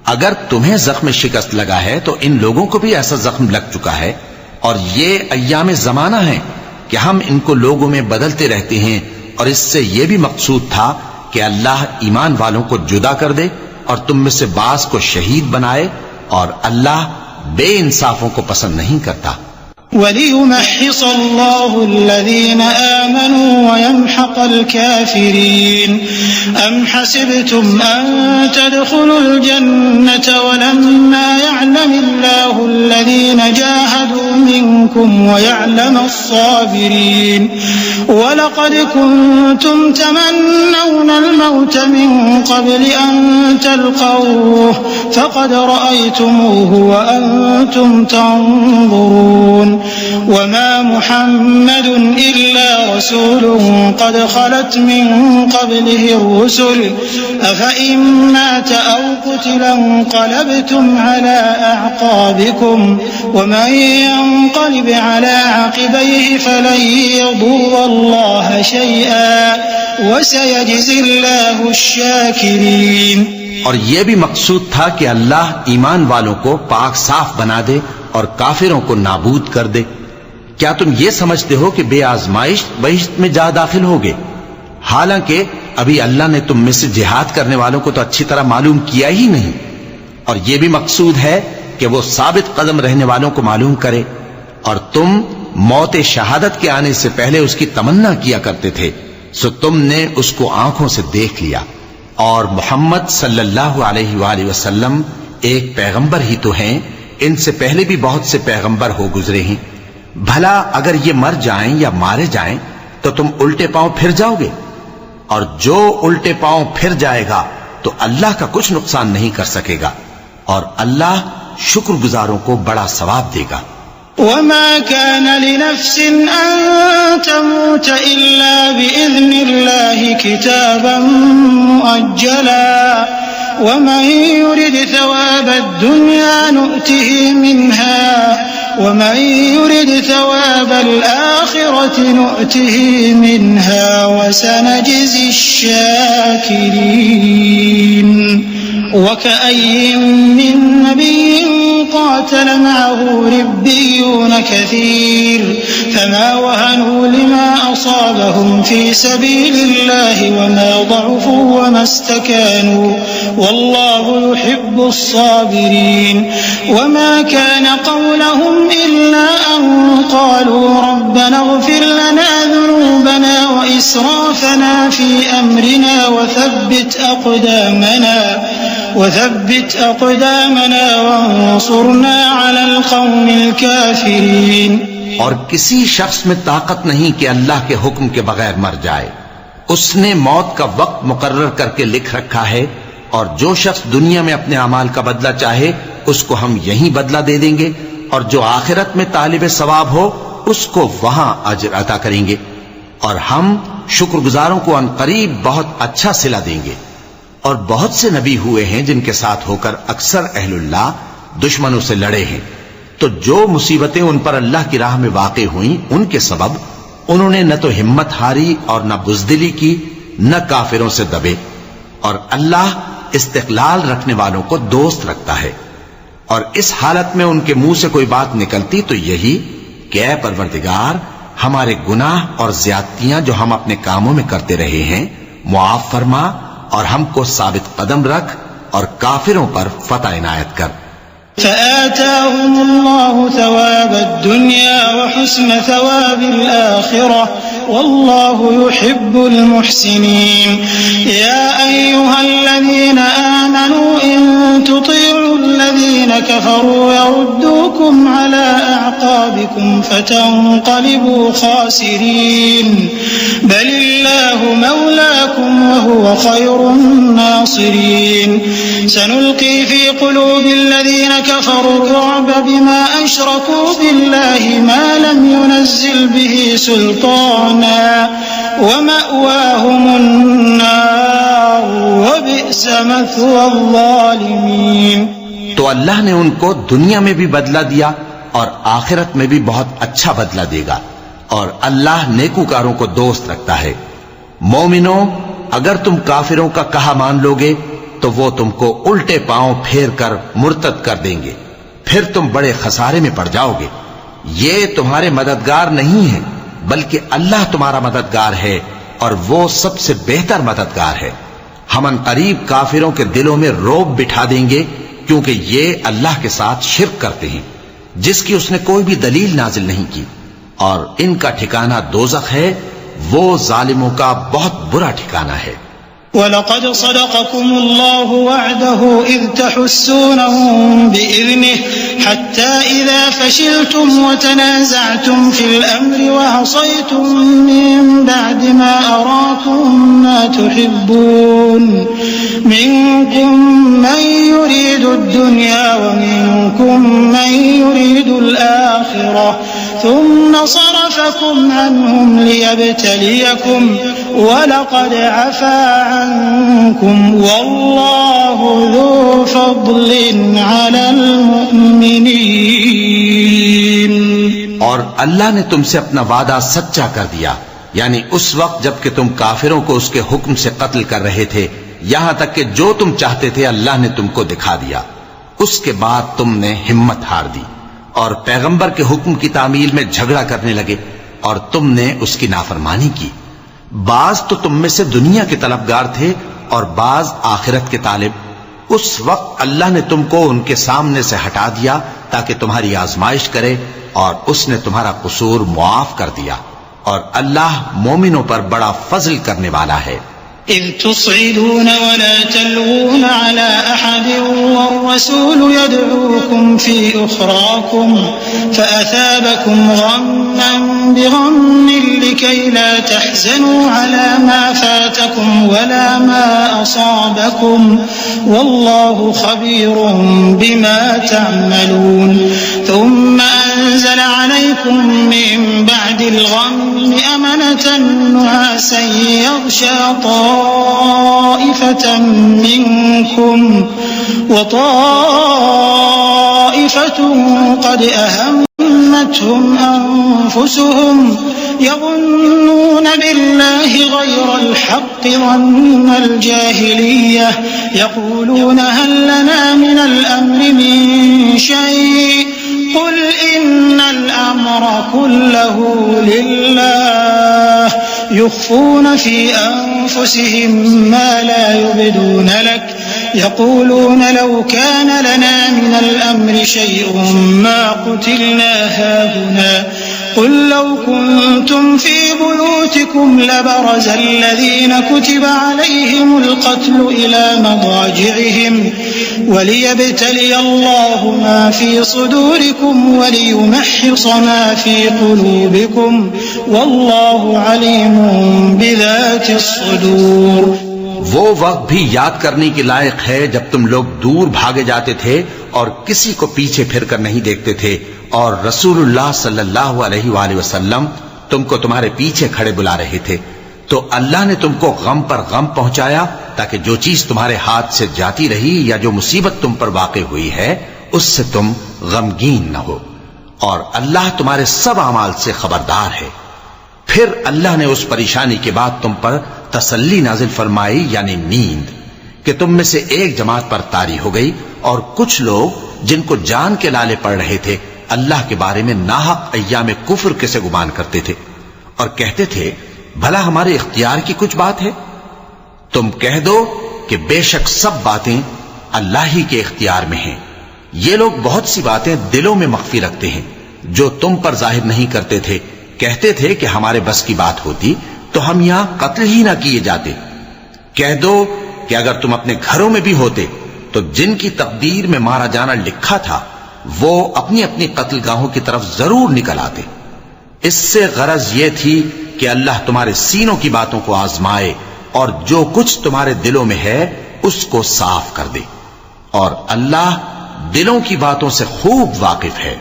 अगर तुम्हें जख्म शिकस्त लगा है तो इन लोगों को भी ऐसा जख्म लग चुका है। और ये अय्याम जमाना है कि हम इनको लोगों में बदलते रहते हैं। और इससे यह भी मकसूद था कि अल्लाह ईमान वालों को जुदा कर दे और तुम में से बास को शहीद बनाए। और अल्लाह बेइंसाफों को पसंद नहीं करता। वलियुमहिसल्लाहु अल्लज़ीना आमनू वयमहक़ल काफ़िरीन अम हसिबतुम अन तदखुलुल जन्नत वलम्मा यअलमिल्लाहु अल्लज़ीना जाहदू मिनकुम वयअलमस साबिरीन वलक़द कुंतुम तमन्नौनल मौत मिन क़ब्लि अन तल्क़ौहु फ़क़द रअयतुमूहु व अंतुम तंज़ुरून वमा मुहम्मदुन इल्ला रसूलुन क़द ख़लत मिन क़ब्लिहि रुसुल अफ़इन मात औ क़ुतिला इंक़लबतुम अला अअक़ाबिकुम वमन यंक़लिब अला अक़बैहि फ़लन यज़ुर्रल्लाह शैअन वसयजज़िल्लाहु अश-शाकिरीन। और यह भी मकसूद था कि अल्लाह ईमान वालों को पाक साफ बना दे और काफिरों को नाबूद कर दे। क्या तुम ये समझते हो कि बेआजमाइश बहिश्त में जा दाखिल होगे? हालांकि अभी अल्लाह ने तुम में से जिहाद करने वालों को तो अच्छी तरह मालूम किया ही नहीं। और यह भी मकसूद है कि वो साबित कदम रहने वालों को मालूम करे। और तुम मौत शहादत के आने से पहले उसकी तमन्ना किया करते थे, सो तुमने उसको आंखों से देख लिया। और मोहम्मद सल्लल्लाहु अलैहि वसल्लम एक पैगंबर ही तो हैं, इनसे पहले भी बहुत से पैगंबर हो गुजरे हैं। भला अगर ये मर जाएं या मारे जाएं तो तुम उल्टे पांव फिर जाओगे? और जो उल्टे पांव फिर जाएगा तो अल्लाह का कुछ नुकसान नहीं कर सकेगा। और अल्लाह शुक्रगुजारों को बड़ा सवाब देगा। वमा कान लिनफ्सिन अन तमूत इल्ला बिइज़्निल्लाहि किताबन मुअज्जला वमन युरिद थवाबद दुनिया नुअतिहि मिन्हा वमन युरिद थवाबल आखिरति नुअतिहि मिन्हा वसनजज़ि अश-शाकिरीन। वकअय्यिन मिन नबिय्यिन قاتل معه ربيون كثير فما وهنوا لما أصابهم في سبيل الله وما ضعفوا وما استكانوا والله يحب الصابرين وما كان قولهم إلا أن قالوا ربنا اغفر لنا ذنوبنا وإسرافنا في أمرنا وثبت أقدامنا وانصرنا على القوم الكافرين। और किसी शख्स में ताकत नहीं कि अल्लाह के हुक्म के बगैर मर जाए। उसने मौत का वक्त मुकर्रर करके लिख रखा है और जो शख्स दुनिया में अपने अमाल का बदला चाहे उसको हम यही बदला दे देंगे और जो आखिरत में तालिब सवाब हो उसको वहां अजर अता करेंगे और हम शुक्रगुजारों को अनकरीब बहुत अच्छा सिला देंगे। और बहुत से नबी हुए हैं जिनके साथ होकर अक्सर अहलुल्लाह दुश्मनों से लड़े हैं, तो जो मुसीबतें उन पर अल्लाह की राह में वाक़े हुई उनके सबब उन्होंने न तो हिम्मत हारी और न बुज़दिली की, न काफिरों से दबे। और अल्लाह इस्तिक़लाल रखने वालों को दोस्त रखता है। और इस हालत में उनके मुंह से कोई बात निकलती तो यही कि ऐ परवरदिगार, हमारे गुनाह और ज्यादतियां जो हम अपने कामों में करते रहे हैं मुआफ फरमा और हमको साबित कदम रख और काफिरों पर फतह इनायत कर। فآتاهم الله ثواب الدنيا وحسن ثواب الآخرة والله يحب المحسنين يا أيها الذين آمنوا إن تطيعوا الذين كفروا يردوكم على أعقابكم فتنقلبوا خاسرين بل الله مولاكم وهو خير الناصرين سنلقي في قلوب الذين كفروا الرعب بما أشركوا بالله ما لم ينزل به سلطانا ومأواهم النار وبئس مثوى الظالمين। तो अल्लाह ने उनको दुनिया में भी बदला दिया और आखिरत में भी बहुत अच्छा बदला देगा और अल्लाह नेकूकारों को दोस्त रखता है। मोमिनो, अगर तुम काफिरों का कहा मान लोगे तो वो तुमको उल्टे पांव फेर कर मुर्तद कर देंगे, फिर तुम बड़े खसारे में पड़ जाओगे। ये तुम्हारे मददगार नहीं है बल्कि अल्लाह तुम्हारा मददगार है और वो सबसे बेहतर मददगार है। हम अनकरीब काफिरों के दिलों में रौब बिठा देंगे क्योंकि ये अल्लाह के साथ शिर्क करते हैं जिसकी उसने कोई भी दलील नाजिल नहीं की और इनका ठिकाना दोज़ख है, वो जालिमों का बहुत बुरा ठिकाना है। वलक़द सदक़कुमुल्लाहु वअदहु इज़ तहुस्सूनहुम बिइज़निहि हत्ता इज़ा फशिलतुम वतनाज़अतुम फिल अम्रि वअसयतुम मिन बअदि मा अराकुम मा तुहिब्बून मिनकुम मन युरीदु दुन्या व मिनकुम मन युरीदुल आखिरह थुम्मा सरफकुम अन्हुम लियब्तलियकुम वलक़द अफ़ा अन्कुम वल्लाहु ज़ू फ़ज़लिन अलल मुमिनीन। और अल्लाह ने तुमसे अपना वादा सच्चा कर दिया, यानी उस वक्त जबकि तुम काफिरों को उसके हुक्म से कत्ल कर रहे थे, यहां तक कि जो तुम चाहते थे अल्लाह ने तुमको दिखा दिया। उसके बाद तुमने हिम्मत हार दी और पैगंबर के हुक्म की तामील में झगड़ा करने लगे और तुमने उसकी नाफरमानी की। बाज तो तुम में से दुनिया के तलबगार थे और बाज आखिरत के तालिब। उस वक्त अल्लाह ने तुमको उनके सामने से हटा दिया ताकि तुम्हारी आजमाइश करे और उसने तुम्हारा कसूर मुआफ कर दिया और अल्लाह मोमिनों पर बड़ा फजल करने वाला है। إذ تصعدون ولا تلوون على أحد والرسول يدعوكم في أخراكم فأثابكم غما بغم لكي لا تحزنوا على ما فاتكم ولا ما أصابكم والله خبير بما تعملون ثم أنزل عليكم من بعد الغم أمنة نعاسا يغشى طائفة منكم وطائفة قد أهمتهم غرتهم أنفسهم يظنون بالله غير الحق ظن الجاهلية يقولون هل لنا من الأمر من شيء قل إن الأمر كله لله يخفون في أنفسهم ما لا يبدون لك يقولون لو كان لنا من الأمر شيء ما قتلنا هاهنا قل لو كنتم في بيوتكم لبرز الذين كتب عليهم القتل إلى مضاجعهم وليبتلي الله ما في صدوركم وليمحص ما في قلوبكم والله عليم بذات الصدور। वो वक्त भी याद करने के लायक है जब तुम लोग दूर भागे जाते थे और किसी को पीछे फिरकर नहीं देखते थे और रसूलुल्लाह सल्लल्लाहु अलैहि वसल्लम तुमको तुम्हारे पीछे खड़े बुला रहे थे, तो अल्लाह ने तुमको गम पर गम पहुंचाया ताकि जो चीज तुम्हारे हाथ से जाती रही या जो मुसीबत तुम पर वाक़े हुई है उससे तुम गमगीन न हो, और अल्लाह तुम्हारे सब अमाल से खबरदार है। फिर अल्लाह ने उस परेशानी के बाद तुम पर तसल्ली नाजिल फरमाई यानी नींद, कि तुम में से एक जमात पर तारी हो गई और कुछ लोग जिनको जान के लाले पड़ रहे थे अल्लाह के बारे में नाहक अय्याम कुफ्र के से गुमान करते थे और कहते थे भला हमारे इख्तियार की कुछ बात है। तुम कह दो कि बेशक सब बातें अल्लाह ही के इख्तियार में हैं। ये लोग बहुत सी बातें दिलों में मख्फी रखते हैं जो तुम पर जाहिर नहीं करते थे। कहते थे कि हमारे बस की बात होती तो हम यहां कत्ल ही ना किए जाते। कह दो कि अगर तुम अपने घरों में भी होते तो जिनकी तकदीर में मारा जाना लिखा था वो अपनी अपनी कत्लगाहों की तरफ जरूर निकल आते। इससे गरज ये थी कि अल्लाह तुम्हारे सीनों की बातों को आजमाए और जो कुछ तुम्हारे दिलों में है उसको साफ कर दे, और अल्लाह दिलों की बातों से खूब वाकिफ है।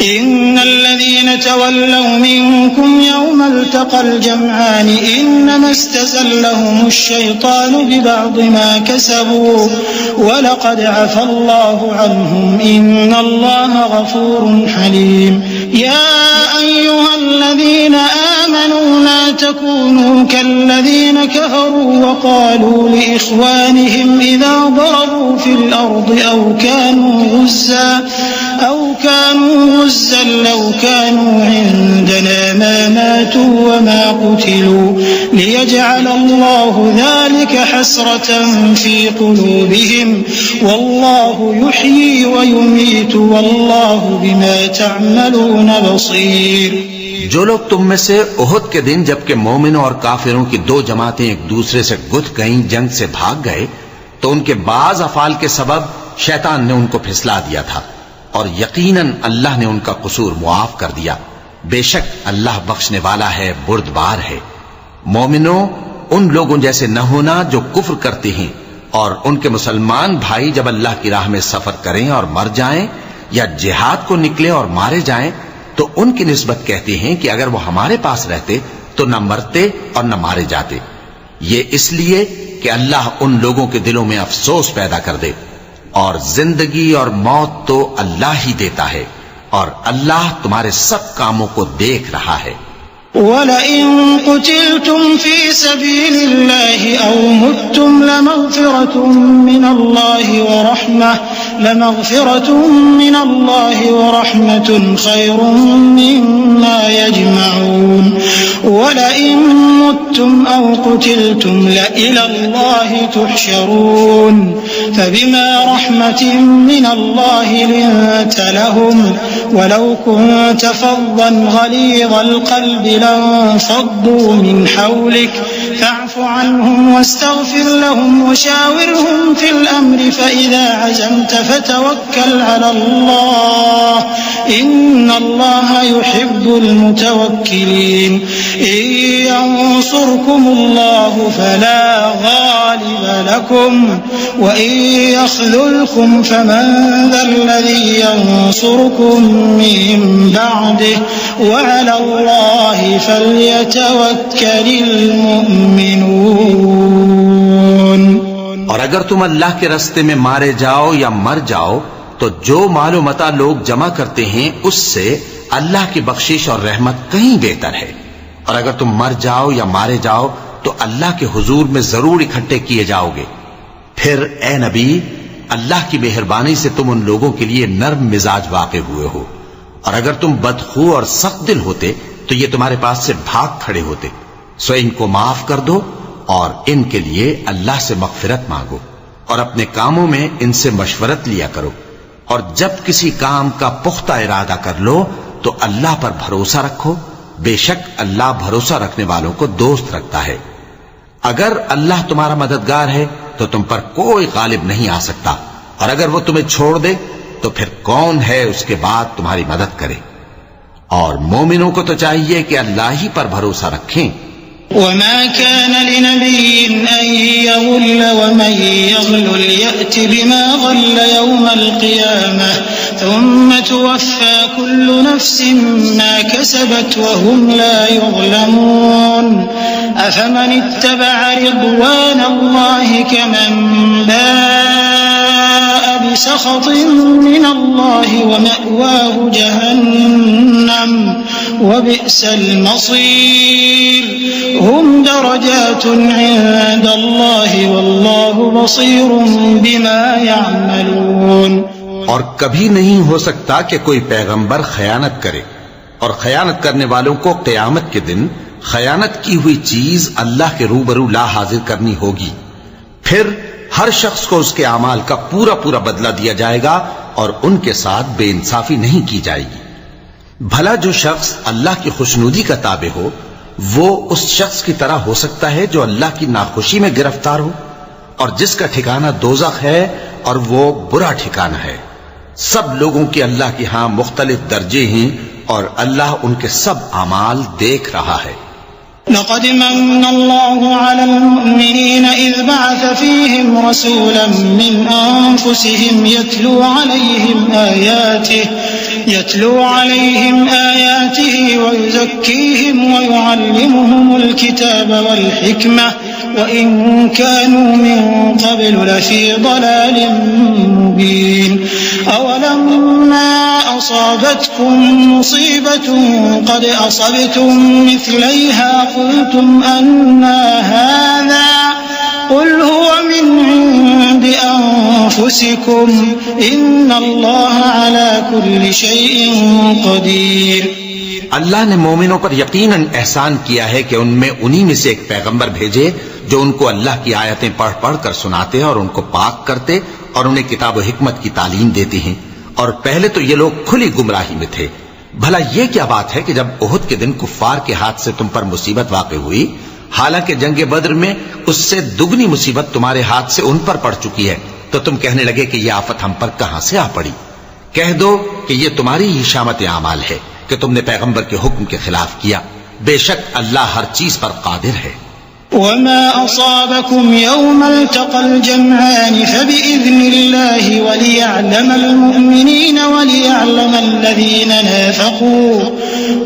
इन्नल्लज़ीन तवल्लौ मिनकुम यौमल तक़ल जमआन इन्नमा इस्तज़ल्लहुमुश शैतानु बिबअज़ि मा कसबू वलक़द अफ़ल्लाहु अन्हुम इन्नल्लाहा गफ़ूरुन हलीम। या अय्युहल्लज़ीन आमनू ला तकूनू कल्लज़ीन कफ़रू वक़ालू लिइख़वानिहिम इज़ा ضربوا في الأرض أو كانوا غزا لو كانوا عندنا ما ماتوا وما قتلوا ليجعل الله ذلك حسرة في قلوبهم والله يحيي ويميت والله بما تعملون बसीर। जो लोग तुम में से उहद के दिन जबकि मोमिनों और काफिरों की दो जमातें एक दूसरे से गुथ गईं, जंग से भाग गए, तो उनके बाज अफाल के सबब शैतान ने उनको फिसला दिया था और यकीनन अल्लाह ने उनका कसूर मुआफ कर दिया। बेशक अल्लाह बख्शने वाला है, बुर्दबार है। मोमिनों, उन लोगों जैसे न होना जो कुफ्र करते हैं और उनके मुसलमान भाई जब अल्लाह की राह में सफर करें और मर जाएं या जिहाद को निकले और मारे जाएं तो उनकी निस्बत कहते हैं कि अगर वो हमारे पास रहते तो न मरते और न मारे जाते। ये इसलिए कि अल्लाह उन लोगों के दिलों में अफसोस पैदा कर दे, और जिंदगी और मौत तो अल्लाह ही देता है और अल्लाह तुम्हारे सब कामों को देख रहा है। वलइन कुतिलतुम फी सबीलिल्लाहि औ मुत्तुम लमग़फ़िरतुम मिनल्लाहि व रहमतुन खैरुम मिम्मा यजमऊन। वलइन मुत्तुम औ कुतिलतुम लइलल्लाहि तुहशरून फबिमा रहमतिन मिनल्लाहि लिन्त लहुम वलौ कुन्त फज़्ज़न गलीज़ल क़ल्बि لانفضوا من حولك فاعف عنهم واستغفر لهم وشاورهم في الأمر فإذا عزمت فتوكل على الله إن الله يحب المتوكلين। إن ينصركم الله فلا غالب لكم وإن يخذلكم فمن ذا الذي ينصركم من بعده وعلى الله فليتवक्कल المؤمنون। और अगर तुम अल्लाह के रास्ते में मारे जाओ या मर जाओ तो जो मालो मता लोग जमा करते हैं उससे अल्लाह की बख्शिश और रहमत कहीं बेहतर है। और अगर तुम मर जाओ या मारे जाओ तो अल्लाह के हुजूर में जरूर इकट्ठे किए जाओगे। फिर ए नबी, अल्लाह की मेहरबानी से तुम उन लोगों के लिए नर्म मिजाज वाक़े हुए हो, और अगर तुम बदखू और सख्त दिल होते तो ये तुम्हारे पास से भाग खड़े होते। सो इनको माफ कर दो और इनके लिए अल्लाह से मगफिरत मांगो और अपने कामों में इनसे मशवरत लिया करो। और जब किसी काम का पुख्ता इरादा कर लो तो अल्लाह पर भरोसा रखो, बेशक अल्लाह भरोसा रखने वालों को दोस्त रखता है। अगर अल्लाह तुम्हारा मददगार है तो तुम पर कोई गालिब नहीं आ सकता, और अगर वो तुम्हें छोड़ दे तो फिर कौन है उसके बाद तुम्हारी मदद करे। और मोमिनों को तो चाहिए कि अल्लाह ही पर भरोसा रखें। वमा कान लिनबिय्यिन अन यग़ुल्ल वमन यग़लुल यअति बिमा ग़ल्ल यौमल क़ियामह थुम्मा तुवफ़्फ़ा कुल्लु नफ़्सिन मा कसबत वहुम ला युज़लमून अफ़मन इत्तबअ रिضवानल्लाहि कमन बाअ बिसख़तिन मिनल्लाहि वमअवाहु जहन्नम वबिअसल मसीर हुम दरजातुन इंदल्लाहि वल्लाहु बसीरुन बिमा यअमलून। और कभी नहीं हो सकता कि कोई पैगंबर खयानत करे, और खयानत करने वालों को क़यामत के दिन खयानत की हुई चीज अल्लाह के रूबरू ला हाजिर करनी होगी। फिर हर शख्स को उसके अमाल का पूरा पूरा बदला दिया जाएगा और उनके साथ बेइंसाफी नहीं की जाएगी। भला जो शख्स अल्लाह की खुशनुदी का ताबे हो वो उस शख्स की तरह हो सकता है जो अल्लाह की नाखुशी में गिरफ्तार हो, और जिसका ठिकाना दोज़ख है और वो बुरा ठिकाना है। सब लोगों के अल्लाह के यहां मुख्तलिफ दर्जे हैं और अल्लाह उनके सब अमाल देख रहा है। लक़द मन्नल्लाहु अलल मुअमिनीन इज़ बअथ फ़ीहिम रसूलन मिन अनफ़ुसिहिम यत्लू अलैहिम आयातिही व युज़क्कीहिम व युअल्लिमुहुमुल किताब वल हिकमह व इन कानू मिन क़ब्लु लफ़ी ज़लालिम मुबीन। अवलम्मा असाबतकुम मुसीबतुन क़द असबतुम मिस्लैहा क़ुल्तुम अन्ना हाज़ा क़ुल हुवा मिन इंदि अनफ़ुसिकुम इन्नल्लाह अला कुल्लि शैइन क़दीर। अल्लाह ने मोमिनों पर यकीनन एहसान किया है कि उनमें उन्हीं में से एक पैगंबर भेजे जो उनको अल्लाह की आयतें पढ़ पढ़ कर सुनाते और उनको पाक करते और उन्हें किताब व हिकमत की तालीम देते हैं। और पहले तो ये लोग खुली गुमराही में थे। भला ये क्या बात है कि जब उहुद के दिन कुफ्फार के हाथ से तुम पर मुसीबत वाक़ई हुई, हालांकि जंगे बद्र में उससे दुगनी मुसीबत तुम्हारे हाथ से उन पर पड़ चुकी है, तो तुम कहने लगे कि यह आफत हम पर कहां से आ पड़ी। कह दो कि यह तुम्हारी ही शामत आमाल है कि तुमने पैगंबर के हुक्म के खिलाफ किया। बेशक अल्लाह हर चीज पर कादिर है। वमा असाबकुम यौमल तक़ल जमआन फबिइज़्निल्लाहि वलियअलमल मुअमिनीन वलियअलमल लज़ीना नाफ़क़ू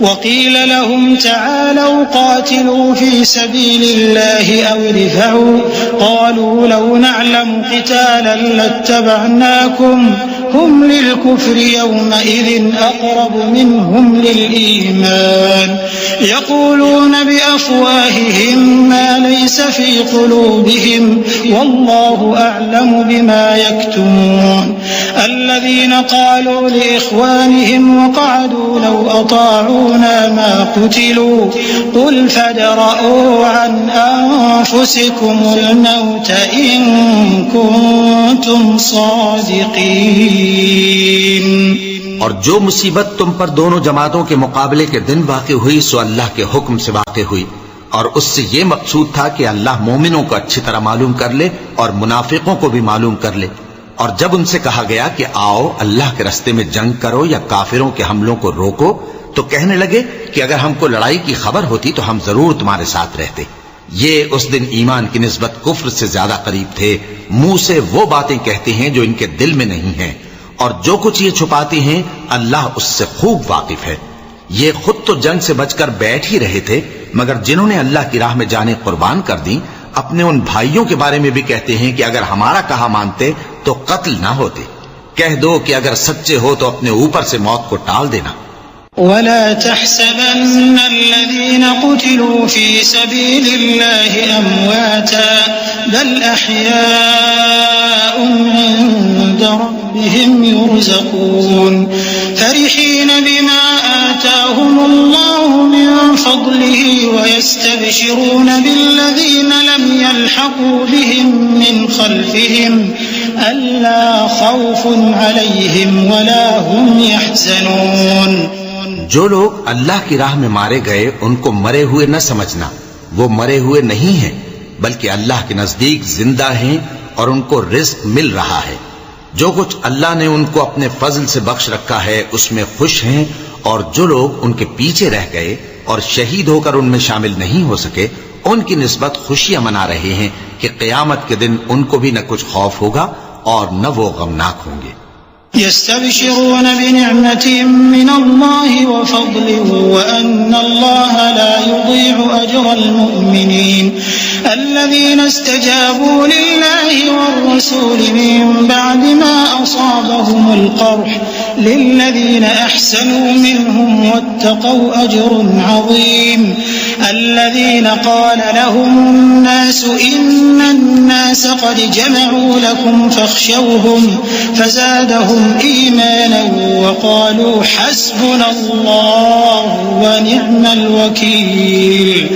वक़ील लहुम तआलौ क़ातिलू फ़ी सबीलिल्लाहि अव इदफ़अू क़ालू लौ नअलमु क़ितालन लत्तबअनाकुम हुम लिलकुफ्रि यौमइज़िन अक़रबु मिनहुम लिलईमान यक़ूलून बिअफ़वाहिहिम मा लैस फ़ी क़ुलूबिहिम वल्लाहु अअलमु बिमा यक्तुमून अल्लज़ीना क़ालू लिइख़वानिहिम वक़अदू लौ अताअूना मा क़ुतिलू क़ुल फ़द्र'ू अन अनफ़ुसिकुमुल मौत इन कुन्तुम सादिक़ीन। और जो मुसीबत तुम पर दोनों जमातों के मुकाबले के दिन वाक़ई हुई सो अल्लाह के हुक्म से वाक़ई हुई, और उससे ये मकसूद था कि अल्लाह मोमिनों को अच्छी तरह मालूम कर ले और मुनाफिकों को भी मालूम कर ले। और जब उनसे कहा गया कि आओ अल्लाह के रास्ते में जंग करो या काफिरों के हमलों को रोको, तो कहने लगे कि अगर हमको लड़ाई की खबर होती तो हम जरूर तुम्हारे साथ रहते। ये उस दिन ईमान की निस्बत कुफ्र से ज्यादा करीब थे। मुंह से वो बातें कहते हैं जो इनके दिल में नहीं है, और जो कुछ ये छुपाते हैं अल्लाह उससे खूब वाकिफ है। ये खुद तो जंग से बचकर बैठ ही रहे थे, मगर जिन्होंने अल्लाह की राह में जाने कुर्बान कर दी, अपने उन भाइयों के बारे में भी कहते हैं कि अगर हमारा कहा मानते तो कत्ल ना होते। कह दो कि अगर सच्चे हो तो अपने ऊपर से मौत को टाल देना। वला तहसबन्न अल्लज़ीना क़ुतिलू फ़ी सबीलिल्लाहि अमवाता बल अहयाउन इंद रब्बिहिम युरज़क़ून फरिहीन बिमा आताहुमुल्लाहु मिन फ़ज़लिही वयस्तबशिरून बिल्लज़ीना लम यल्हक़ू बिहिम मिन ख़ल्फ़िहिम अल्ला ख़ौफ़ुन अलैहिम वला हुम यहज़नून। जो लोग अल्लाह की राह में मारे गए उनको मरे हुए न समझना, वो मरे हुए नहीं हैं, बल्कि अल्लाह के नजदीक जिंदा हैं और उनको रिज़्क़ मिल रहा है। जो कुछ अल्लाह ने उनको अपने फजल से बख्श रखा है उसमें खुश हैं, और जो लोग उनके पीछे रह गए और शहीद होकर उनमें शामिल नहीं हो सके उनकी निस्बत खुशियां मना रहे हैं कि क़यामत के दिन उनको भी न कुछ खौफ होगा और न वो गमनाक होंगे। यस्तबशिरून बिनिअमतिन मिनल्लाहि व फ़ज़लिन व अन्नल्लाह ला युज़ीअु अजरल मुमिनीन अल्लज़ीना इस्तजाबू लिल्लाहि वर्रसूलि मिन बअदि मा असाबहुमुल क़र्ह लिल्लज़ीना अहसनू मिनहुम वत्तक़ौ अजरुन अज़ीम الذين قال لهم الناس إن الناس قد جمعوا لكم فاخشوهم فزادهم إيمانا وقالوا حسبنا الله ونعم الوكيل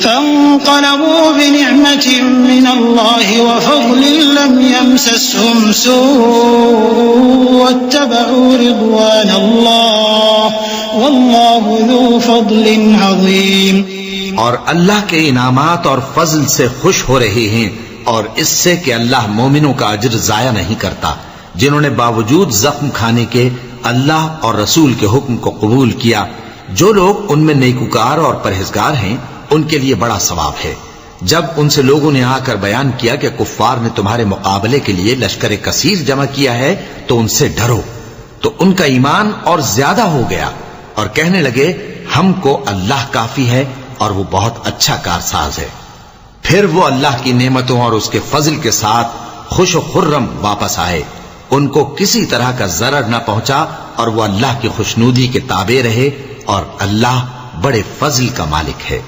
فانقلبوا بنعمة من الله وفضل لم يمسسهم سوء واتبعوا رضوان الله والله ذو فضل عظيम। और अल्लाह के इनामात और फजल से खुश हो रहे हैं और इससे कि अल्लाह मोमिनों का अजर जाया नहीं करता। जिन्होंने बावजूद जख्म खाने के अल्लाह और रसूल के हुक्म को कबूल किया, जो लोग उनमें नेकुकार और परहेजगार हैं उनके लिए बड़ा सवाब है। जब उनसे लोगों ने आकर बयान किया कि कुफ्फार ने तुम्हारे मुकाबले के लिए लश्कर कसीर जमा किया है तो उनसे डरो, तो उनका ईमान और ज्यादा हो गया और कहने लगे हमको अल्लाह काफी है और वो बहुत अच्छा कारसाज है। फिर वो अल्लाह की नेमतों और उसके फजल के साथ खुश और खुर्रम वापस आए। उनको किसी तरह का जरर न पहुंचा और वो अल्लाह की खुशनूदी के ताबे रहे और अल्लाह बड़े फजल का मालिक है।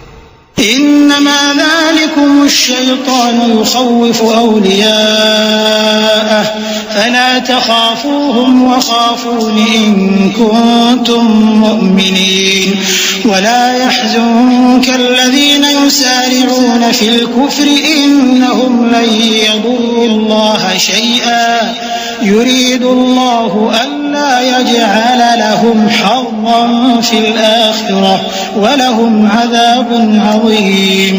इन्नमा ज़ालिकुम अश-शैतान युख़व्विफ़ु औलियाअह फला तख़ाफ़ूहुम वख़ाफ़ूनी इन कुन्तुम मुअमिनीन वला यहज़ुनका अल्लज़ीना युसारिऊन फ़िल कुफ़्रि इन्नहुम लन यदुर्रुल्लाह शैअन युरीदुल्लाहु अल्ला यजअल लहुम हज़्ज़न फ़िल आख़िरह वलहुम अज़ाबुन अज़ीम।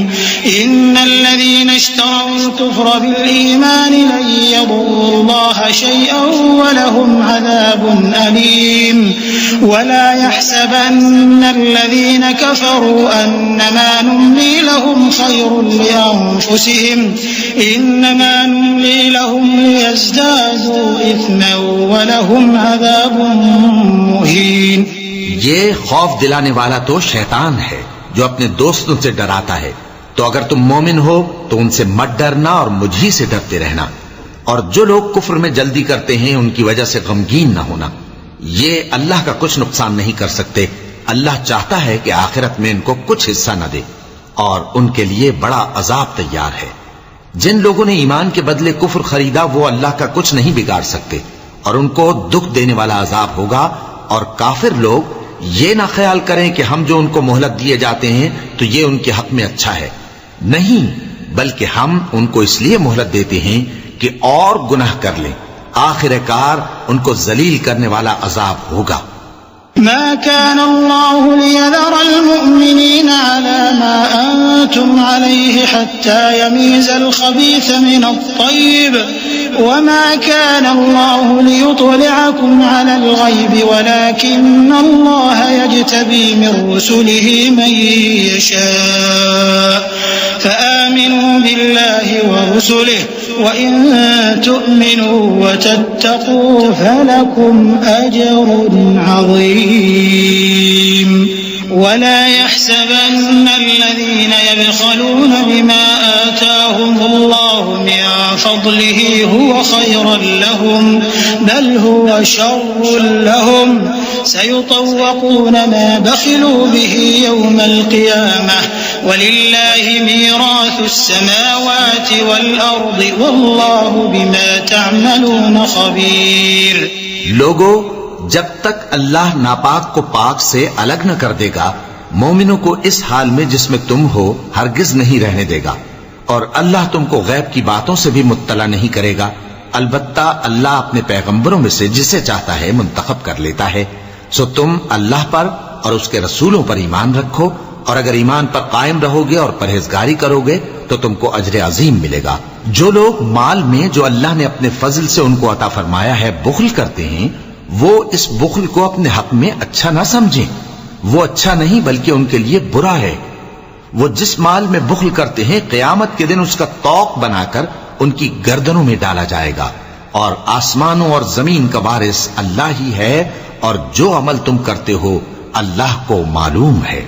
इन्नल्लज़ीना इश्तरौ अल-कुफ़्र बिल-ईमान लन यदुर्रुल्लाह शैअन वलहुम अज़ाबुन अलीम। वला यहसबन्न الذين كفروا أنما نملي لهم خير لأنفسهم إنما نملي لهم ليزدادوا إثما ولهم عذاب مهين। ये खौफ दिलाने वाला तो शैतान है जो अपने दोस्तों से डराता है। तो अगर तुम मोमिन हो तो उनसे मत डरना और मुझी से डरते रहना, और जो लोग कुफ्र में जल्दी करते हैं उनकी वजह से गमगीन न होना। ये अल्लाह का कुछ नुकसान नहीं कर सकते। अल्लाह चाहता है कि आखिरत में इनको कुछ हिस्सा न दे और उनके लिए बड़ा अजाब तैयार है। जिन लोगों ने ईमान के बदले कुफ्र खरीदा वो अल्लाह का कुछ नहीं बिगाड़ सकते और उनको दुख देने वाला अजाब होगा। और काफिर लोग ये ना ख्याल करें कि हम जो उनको मोहलत दिए जाते हैं तो ये उनके हक में अच्छा है, नहीं, बल्कि हम उनको इसलिए मोहलत देते हैं कि और गुनाह कर लें। आखिरकार उनको जलील करने वाला अजाब होगा। ما كان الله ليذر المؤمنين على ما أنتم عليه حتى يميز الخبيث من الطيب وما كان الله ليطلعكم على الغيب ولكن الله يجتبي من رسله من يشاء فآمنوا بالله ورسله وإن تؤمنوا وتتقوا فلكم أجر عظيم ولا يحسبن الذين يبخلون بما आताहुमुल्लाहु मिन फज़लिही हुवा खैरन लहुम बल हुवा शर्रुन लहुम सयुतव्वक़ून मा बख़िलू बिही यौमल क़ियामह वलिल्लाहि मीरासुस समावाति वल अर्दि वल्लाहु बिमा तअमलून खबीर। लोगों, जब तक अल्लाह नापाक को पाक से अलग न कर देगा, मोमिनों को इस हाल में जिसमें तुम हो हरगिज नहीं रहने देगा। और अल्लाह तुमको गैब की बातों से भी मुत्तला नहीं करेगा। अलबत्ता अल्लाह अपने पैगंबरों में से जिसे चाहता है मुंतखब कर लेता है। सो तुम अल्लाह पर और उसके रसूलों पर ईमान रखो, और अगर ईमान पर कायम रहोगे और परहेजगारी करोगे तो तुमको अजर अजीम मिलेगा। जो लोग माल में जो अल्लाह ने अपने फजल से उनको अता फरमाया है बुख्ल करते हैं, वो इस बुख्ल को अपने हक में अच्छा ना समझें। वो अच्छा नहीं बल्कि उनके लिए बुरा है। वो जिस माल में बुख्ल करते हैं क़यामत के दिन उसका तौक बनाकर उनकी गर्दनों में डाला जाएगा। और आसमानों और जमीन का वारिस अल्लाह ही है, और जो अमल तुम करते हो अल्लाह को मालूम है।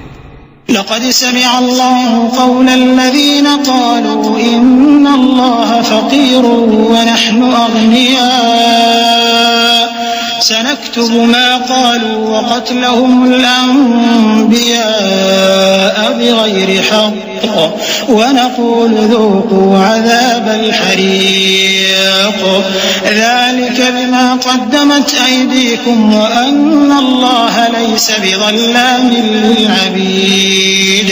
लक़द समिअ अल्लाहु क़ौलल्लज़ीन क़ालू इन्नल्लाह फ़क़ीरुन व नहनु अग़निया सनक्तुब मा क़ालू व क़त्लहुमुल अंबियाअ बिग़ैरि हक़्क़ व नक़ूलु ज़ूक़ू अज़ाबल हरीक़ ज़ालिक बिमा क़द्दमत अयदीकुम व अन्नल्लाह लैस बिज़ल्लामिन लिलअबीद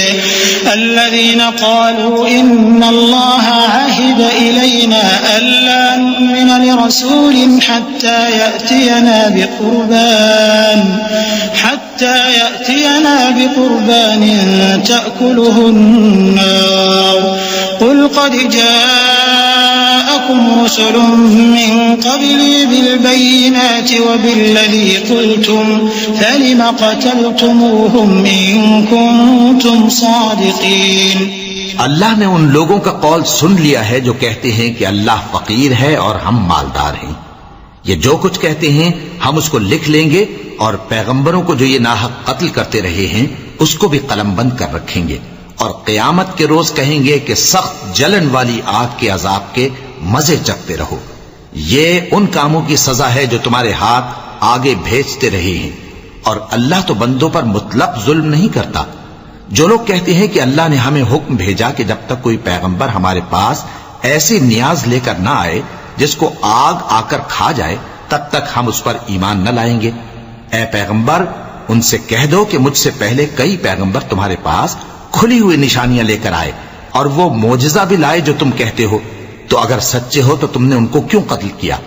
الذين قالوا إن الله عهد إلينا ألا نؤمن لرسول حتى يأتينا بقربان تأكله النار قل قد جاءكم رسل من قبلي بالبينات وبالذي قلتم فلم قتلتموهم إن كنتم صادقين। अल्लाह ने उन लोगों का कौल सुन लिया है जो कहते हैं कि अल्लाह फकीर है और हम मालदार हैं। ये जो कुछ कहते हैं हम उसको लिख लेंगे, और पैगंबरों को जो ये नाहक कत्ल करते रहे हैं उसको भी कलमबंद कर रखेंगे। और क़यामत के रोज कहेंगे कि सख्त जलन वाली आग के अजाब के मजे चखते रहो। ये उन कामों की सजा है जो तुम्हारे हाथ आगे भेजते रहे हैं, और अल्लाह तो बंदों पर मुतलक जुल्म नहीं करता। जो लोग कहते हैं कि अल्लाह ने हमें हुक्म भेजा कि जब तक कोई पैगंबर हमारे पास ऐसी नियाज लेकर ना आए जिसको आग आकर खा जाए, तब तक हम उस पर ईमान न लाएंगे। ए पैगंबर, उनसे कह दो कि मुझसे पहले कई पैगंबर तुम्हारे पास खुली हुई निशानियां लेकर आए, और वो मोजिजा भी लाए जो तुम कहते हो। तो अगर सच्चे हो तो तुमने उनको क्यों कत्ल किया?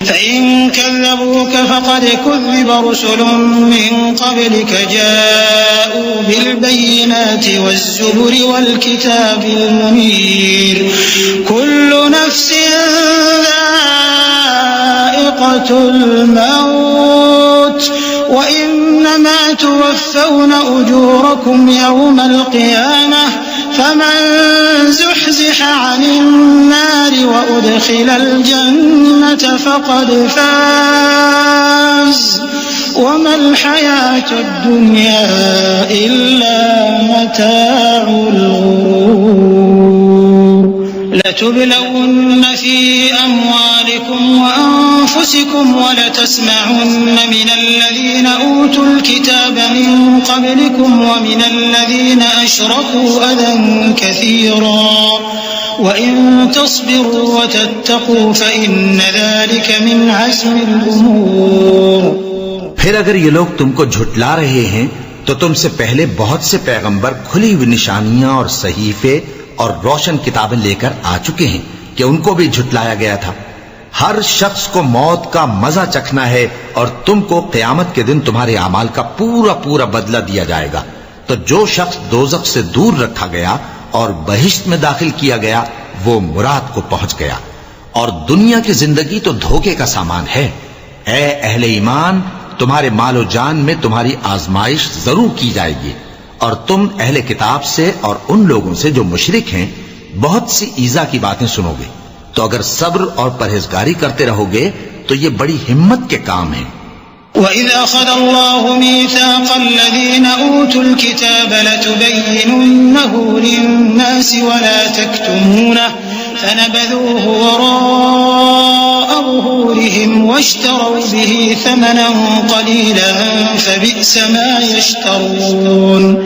فإن كذبوك فقد كذب رسل من قبلك جاءوا بالبينات والزبر والكتاب المنير كل نفس ذائقة الموت وإنما توفون أجوركم يوم القيامة فمن زحزح عن النار وأدخل الجنة فقد فاز وما الحياة الدنيا إلا متاع الغرور لتبلون في أموالكم وأنفسكم ولتسمعن من الذين أوتوا الكتاب من قبلكم ومن الذين أشركوا أذى كثيرا وإن تصبروا وتتقوا فإن ذلك من عزم الأمور। फिर अगर ये लोग तुमको झुटला रहे हैं तो तुमसे पहले बहुत से पैगंबर खुली हुई निशानियां और सहीफे और रोशन किताबें लेकर आ चुके हैं कि उनको भी झुटलाया गया था। हर शख्स को मौत का मजा चखना है, और तुमको क़यामत के दिन तुम्हारे अमाल का पूरा पूरा बदला दिया जाएगा। तो जो शख्स दोज़ख से दूर रखा गया और बहिश्त में दाखिल किया गया वो मुराद को पहुंच गया। और दुनिया की जिंदगी तो धोखे का सामान है। ए अहले ईमान, तुम्हारे मालो जान में तुम्हारी आजमाइश जरूर की जाएगी, और तुम अहले किताब से और उन लोगों से जो मुशरिक हैं बहुत सी ईजा की बातें सुनोगे। तो अगर सब्र और परहेजगारी करते रहोगे तो ये बड़ी हिम्मत के काम है। وَإِذْ أَخَذَ اللَّهُ مِيثَاقَ الَّذِينَ أُوتُوا الْكِتَابَ لَتُبَيِّنُنَّهُ لِلنَّاسِ وَلَا تَكْتُمُونَهُ فَنَبَذُوهُ وَرَاءَ ظُهُورِهِمْ وَاشْتَرَوْا بِهِ ثَمَنًا قَلِيلًا فَبِئْسَ مَا يَشْتَرُونَ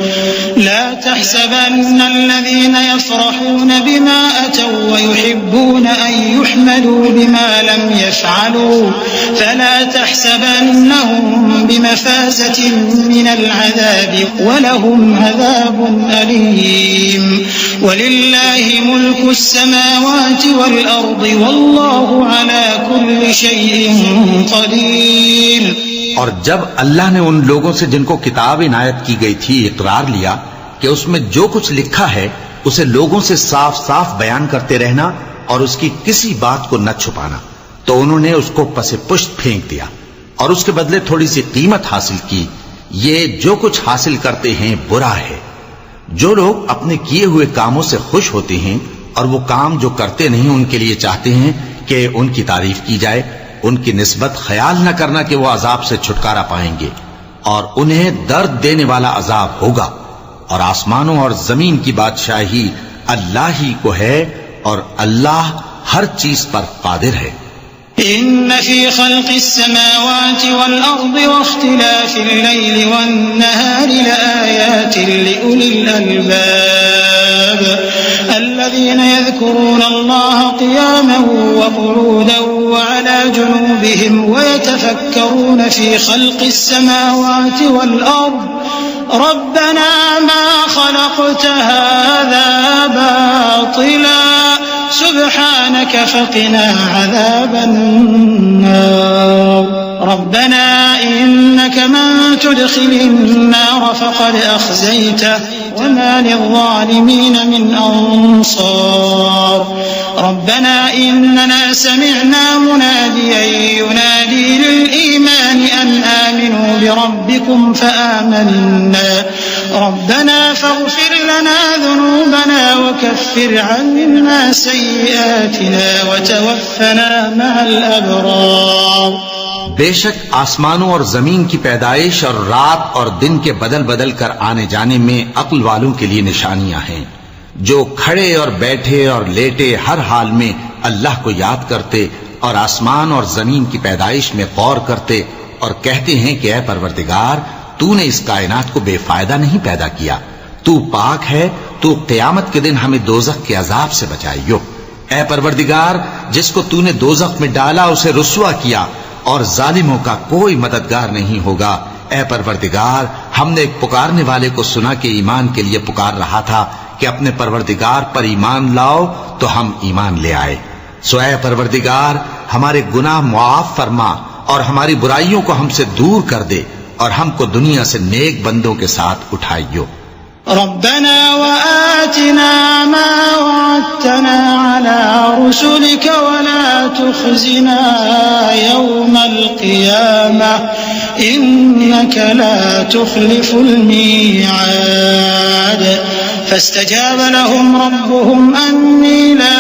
لا تحسبن الذين يفرحون بما أتوا ويحبون أن يحمدوا بما لم يفعلوا فلا تحسبنهم بمفازة من العذاب ولهم عذاب أليم ولله ملك السماوات والأرض والله على كل شيء قدير। और जब अल्लाह ने उन लोगों से जिनको किताब इनायत की गई थी इकरार लिया कि उसमें जो कुछ लिखा है उसे लोगों से साफ साफ बयान करते रहना और उसकी किसी बात को न छुपाना, तो उन्होंने उसको पसे पुष्ट फेंक दिया और उसके बदले थोड़ी सी कीमत हासिल की। ये जो कुछ हासिल करते हैं बुरा है। जो लोग अपने किए हुए कामों से खुश होते हैं और वो काम जो करते नहीं उनके लिए चाहते हैं कि उनकी तारीफ की जाए, उनकी निस्बत ख्याल न करना कि वो अजाब से छुटकारा पाएंगे और उन्हें दर्द देने वाला अजाब होगा। और आसमानों और जमीन की बादशाही अल्लाह ही को है और अल्लाह हर चीज पर कादिर है। إن في خلق السماوات والأرض واختلاف الليل والنهار لآيات لأولي الألباب الذين يذكرون الله قياما وقعودا وعلى جنوبهم ويتفكرون في خلق السماوات والأرض ربنا ما خلقت هذا باطلا سبحانك فقنا عذاب النار ربنا إنك من تدخل النار فقد أخزيته وما للظالمين من أنصار ربنا إننا سمعنا مناديا ينادي للإيمان أن آمنوا بربكم فآمنا ربنا فاغفر لنا ذنوبنا وكفر عنا سيئاتنا وتوفنا مع الأبرار। बेशक आसमानों और जमीन की पैदाइश और रात और दिन के बदल बदल कर आने जाने में अक्ल वालों के लिए निशानियां हैं, जो खड़े और बैठे और लेटे हर हाल में अल्लाह को याद करते और आसमान और जमीन की पैदाइश में गौर करते और कहते हैं कि ऐ परवरदिगार, तूने इस कायनात को बेफायदा नहीं पैदा किया, तू पाक है, तू क़यामत के दिन हमें दोज़ख के अजाब से बचाइयो। ऐ परवरदिगार, जिसको तूने दोज़ख में डाला उसे रुस्वा किया और जालिमों का कोई मददगार नहीं होगा। ऐ परवरदिगार, हमने एक पुकारने वाले को सुना कि ईमान के लिए पुकार रहा था कि अपने परवरदिगार पर ईमान लाओ, तो हम ईमान ले आए। सो ऐ परवरदिगार, हमारे गुनाह मुआफ फरमा और हमारी बुराइयों को हमसे दूर कर दे और हमको दुनिया से नेक बंदों के साथ उठाइयो। रब्बना व आतिना मा वअदतना अला रुसुलिक व ला तुखज़िना यौमल क़ियामह इन्नक ला तुख़लिफ़ुल मीआद फस्तजाब लहुम रब्बुहुम अन्नी ला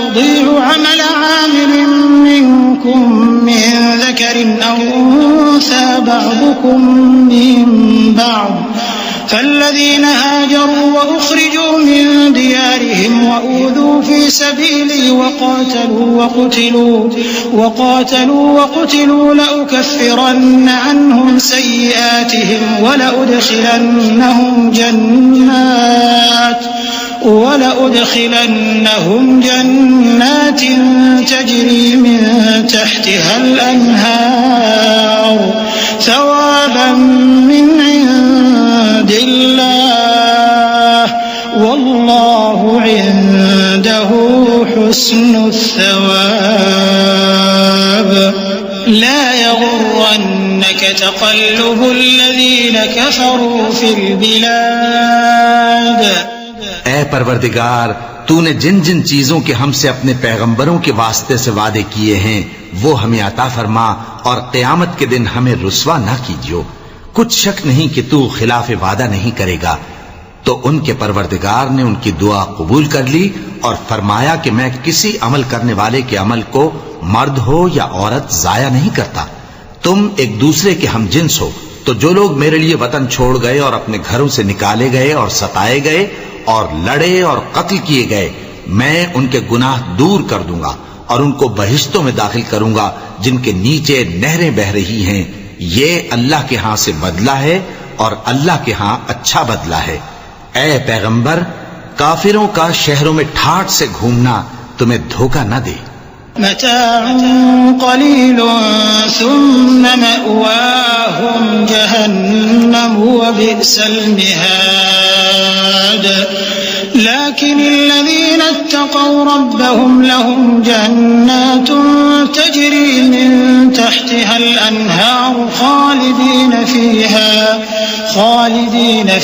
उज़ीअु अमल आमिलिन मिनकुम मिन ज़करिन औ उन्सा बअदुकुम मिन बअद فالذين هاجروا وأخرجوا من ديارهم وأوذوا في سبيلي وقاتلوا لأكفرن عنهم سيئاتهم ولأدخلنهم جنات تجري من تحتها الأنهار ثوابا من عند الله والله عنده حسن الثواب لا يغرنك تقلب الذين كفروا في البلاد। ऐ परवरदिगार, तूने जिन जिन चीजों के हमसे अपने पैगंबरों के वास्ते से वादे किए हैं वो हमें अता फरमा और क़यामत के दिन हमें रुस्वा ना कीजियो। कुछ शक नहीं कि तू खिलाफ वादा नहीं करेगा। तो उनके परवरदिगार ने उनकी दुआ कबूल कर ली और फरमाया कि मैं किसी अमल करने वाले के अमल को मर्द हो या औरत जाया नहीं करता। तुम एक दूसरे के हम जिन्स हो, तो जो लोग मेरे लिए वतन छोड़ गए और अपने घरों से निकाले गए और सताए गए और लड़े और कत्ल किए गए, मैं उनके गुनाह दूर कर दूंगा और उनको बहिश्तों में दाखिल करूंगा जिनके नीचे नहरें बह रही हैं। ये अल्लाह के हां से बदला है और अल्लाह के हां अच्छा बदला है। ऐ पैगंबर, काफिरों का शहरों में ठाठ से घूमना तुम्हें धोखा न दे। मताउन क़लीलुन सुम्मा मअवाहुम जहन्नम व बि'सल मिहाद लाकिनिल्लज़ीना इत्तक़व रब्बहुम लहुम जन्नातुन तजरी मिन तहतिहल अन्हार खालिदीन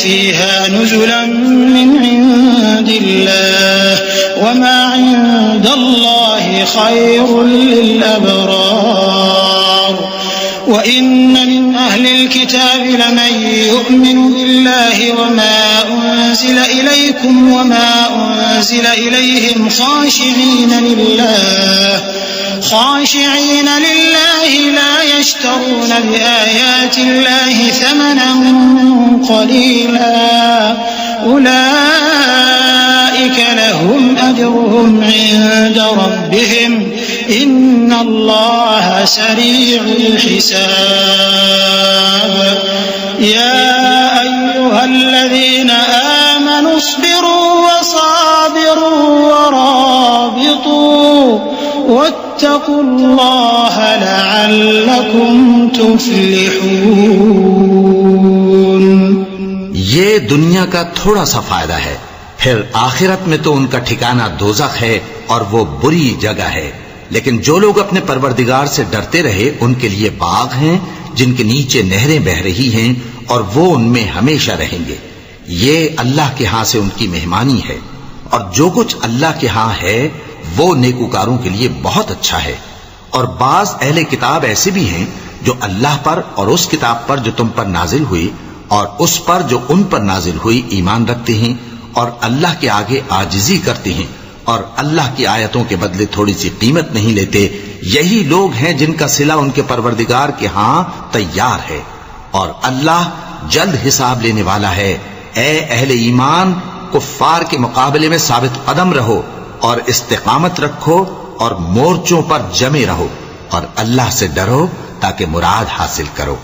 फीहा नुज़ुलन मिन इंदिल्लाह वमा इंदल्लाहि खैरुल लिल अबरार व इन्न मिन अहलिल किताबि लमन यु'मिनु बिल्लाहि वमा उन्ज़िल इलैकुम वमा उन्ज़िल इलैहिम ख़ाशि'ीन लिल्लाहि ला यश्तरून बिआयातिल्लाहि थमनन क़लीला उलाइक लहुम अजरुहुम इन्द रब्बिहिम इन्नल्लाह सरीउल हिसाब। या अय्युहल्लज़ीना आमनू अस्बिरू वसाबिरू वराबितू वत्तकुल्लाह लअल्लकुम तुफ्लिहून। ये दुनिया का थोड़ा सा फायदा है, फिर आखिरत में तो उनका ठिकाना दोज़ख है और वो बुरी जगह है। लेकिन जो लोग अपने परवरदिगार से डरते रहे उनके लिए बाग हैं जिनके नीचे नहरें बह रही हैं और वो उनमें हमेशा रहेंगे। ये अल्लाह के हां से उनकी मेहमानी है और जो कुछ अल्लाह के हां है वो नेकूकारों के लिए बहुत अच्छा है। और बाज अहले किताब ऐसे भी हैं जो अल्लाह पर और उस किताब पर जो तुम पर नाजिल हुई और उस पर जो उन पर नाजिल हुई ईमान रखते हैं और अल्लाह के आगे आजिजी करते हैं और अल्लाह की आयतों के बदले थोड़ी सी कीमत नहीं लेते। यही लोग हैं जिनका सिला उनके परवरदिगार के हां तैयार है और अल्लाह जल्द हिसाब लेने वाला है। ए अहले ईमान, कुफ्फार के मुकाबले में साबित कदम रहो और इस्तिकामत रखो और मोर्चों पर जमे रहो और अल्लाह से डरो ताकि मुराद हासिल करो।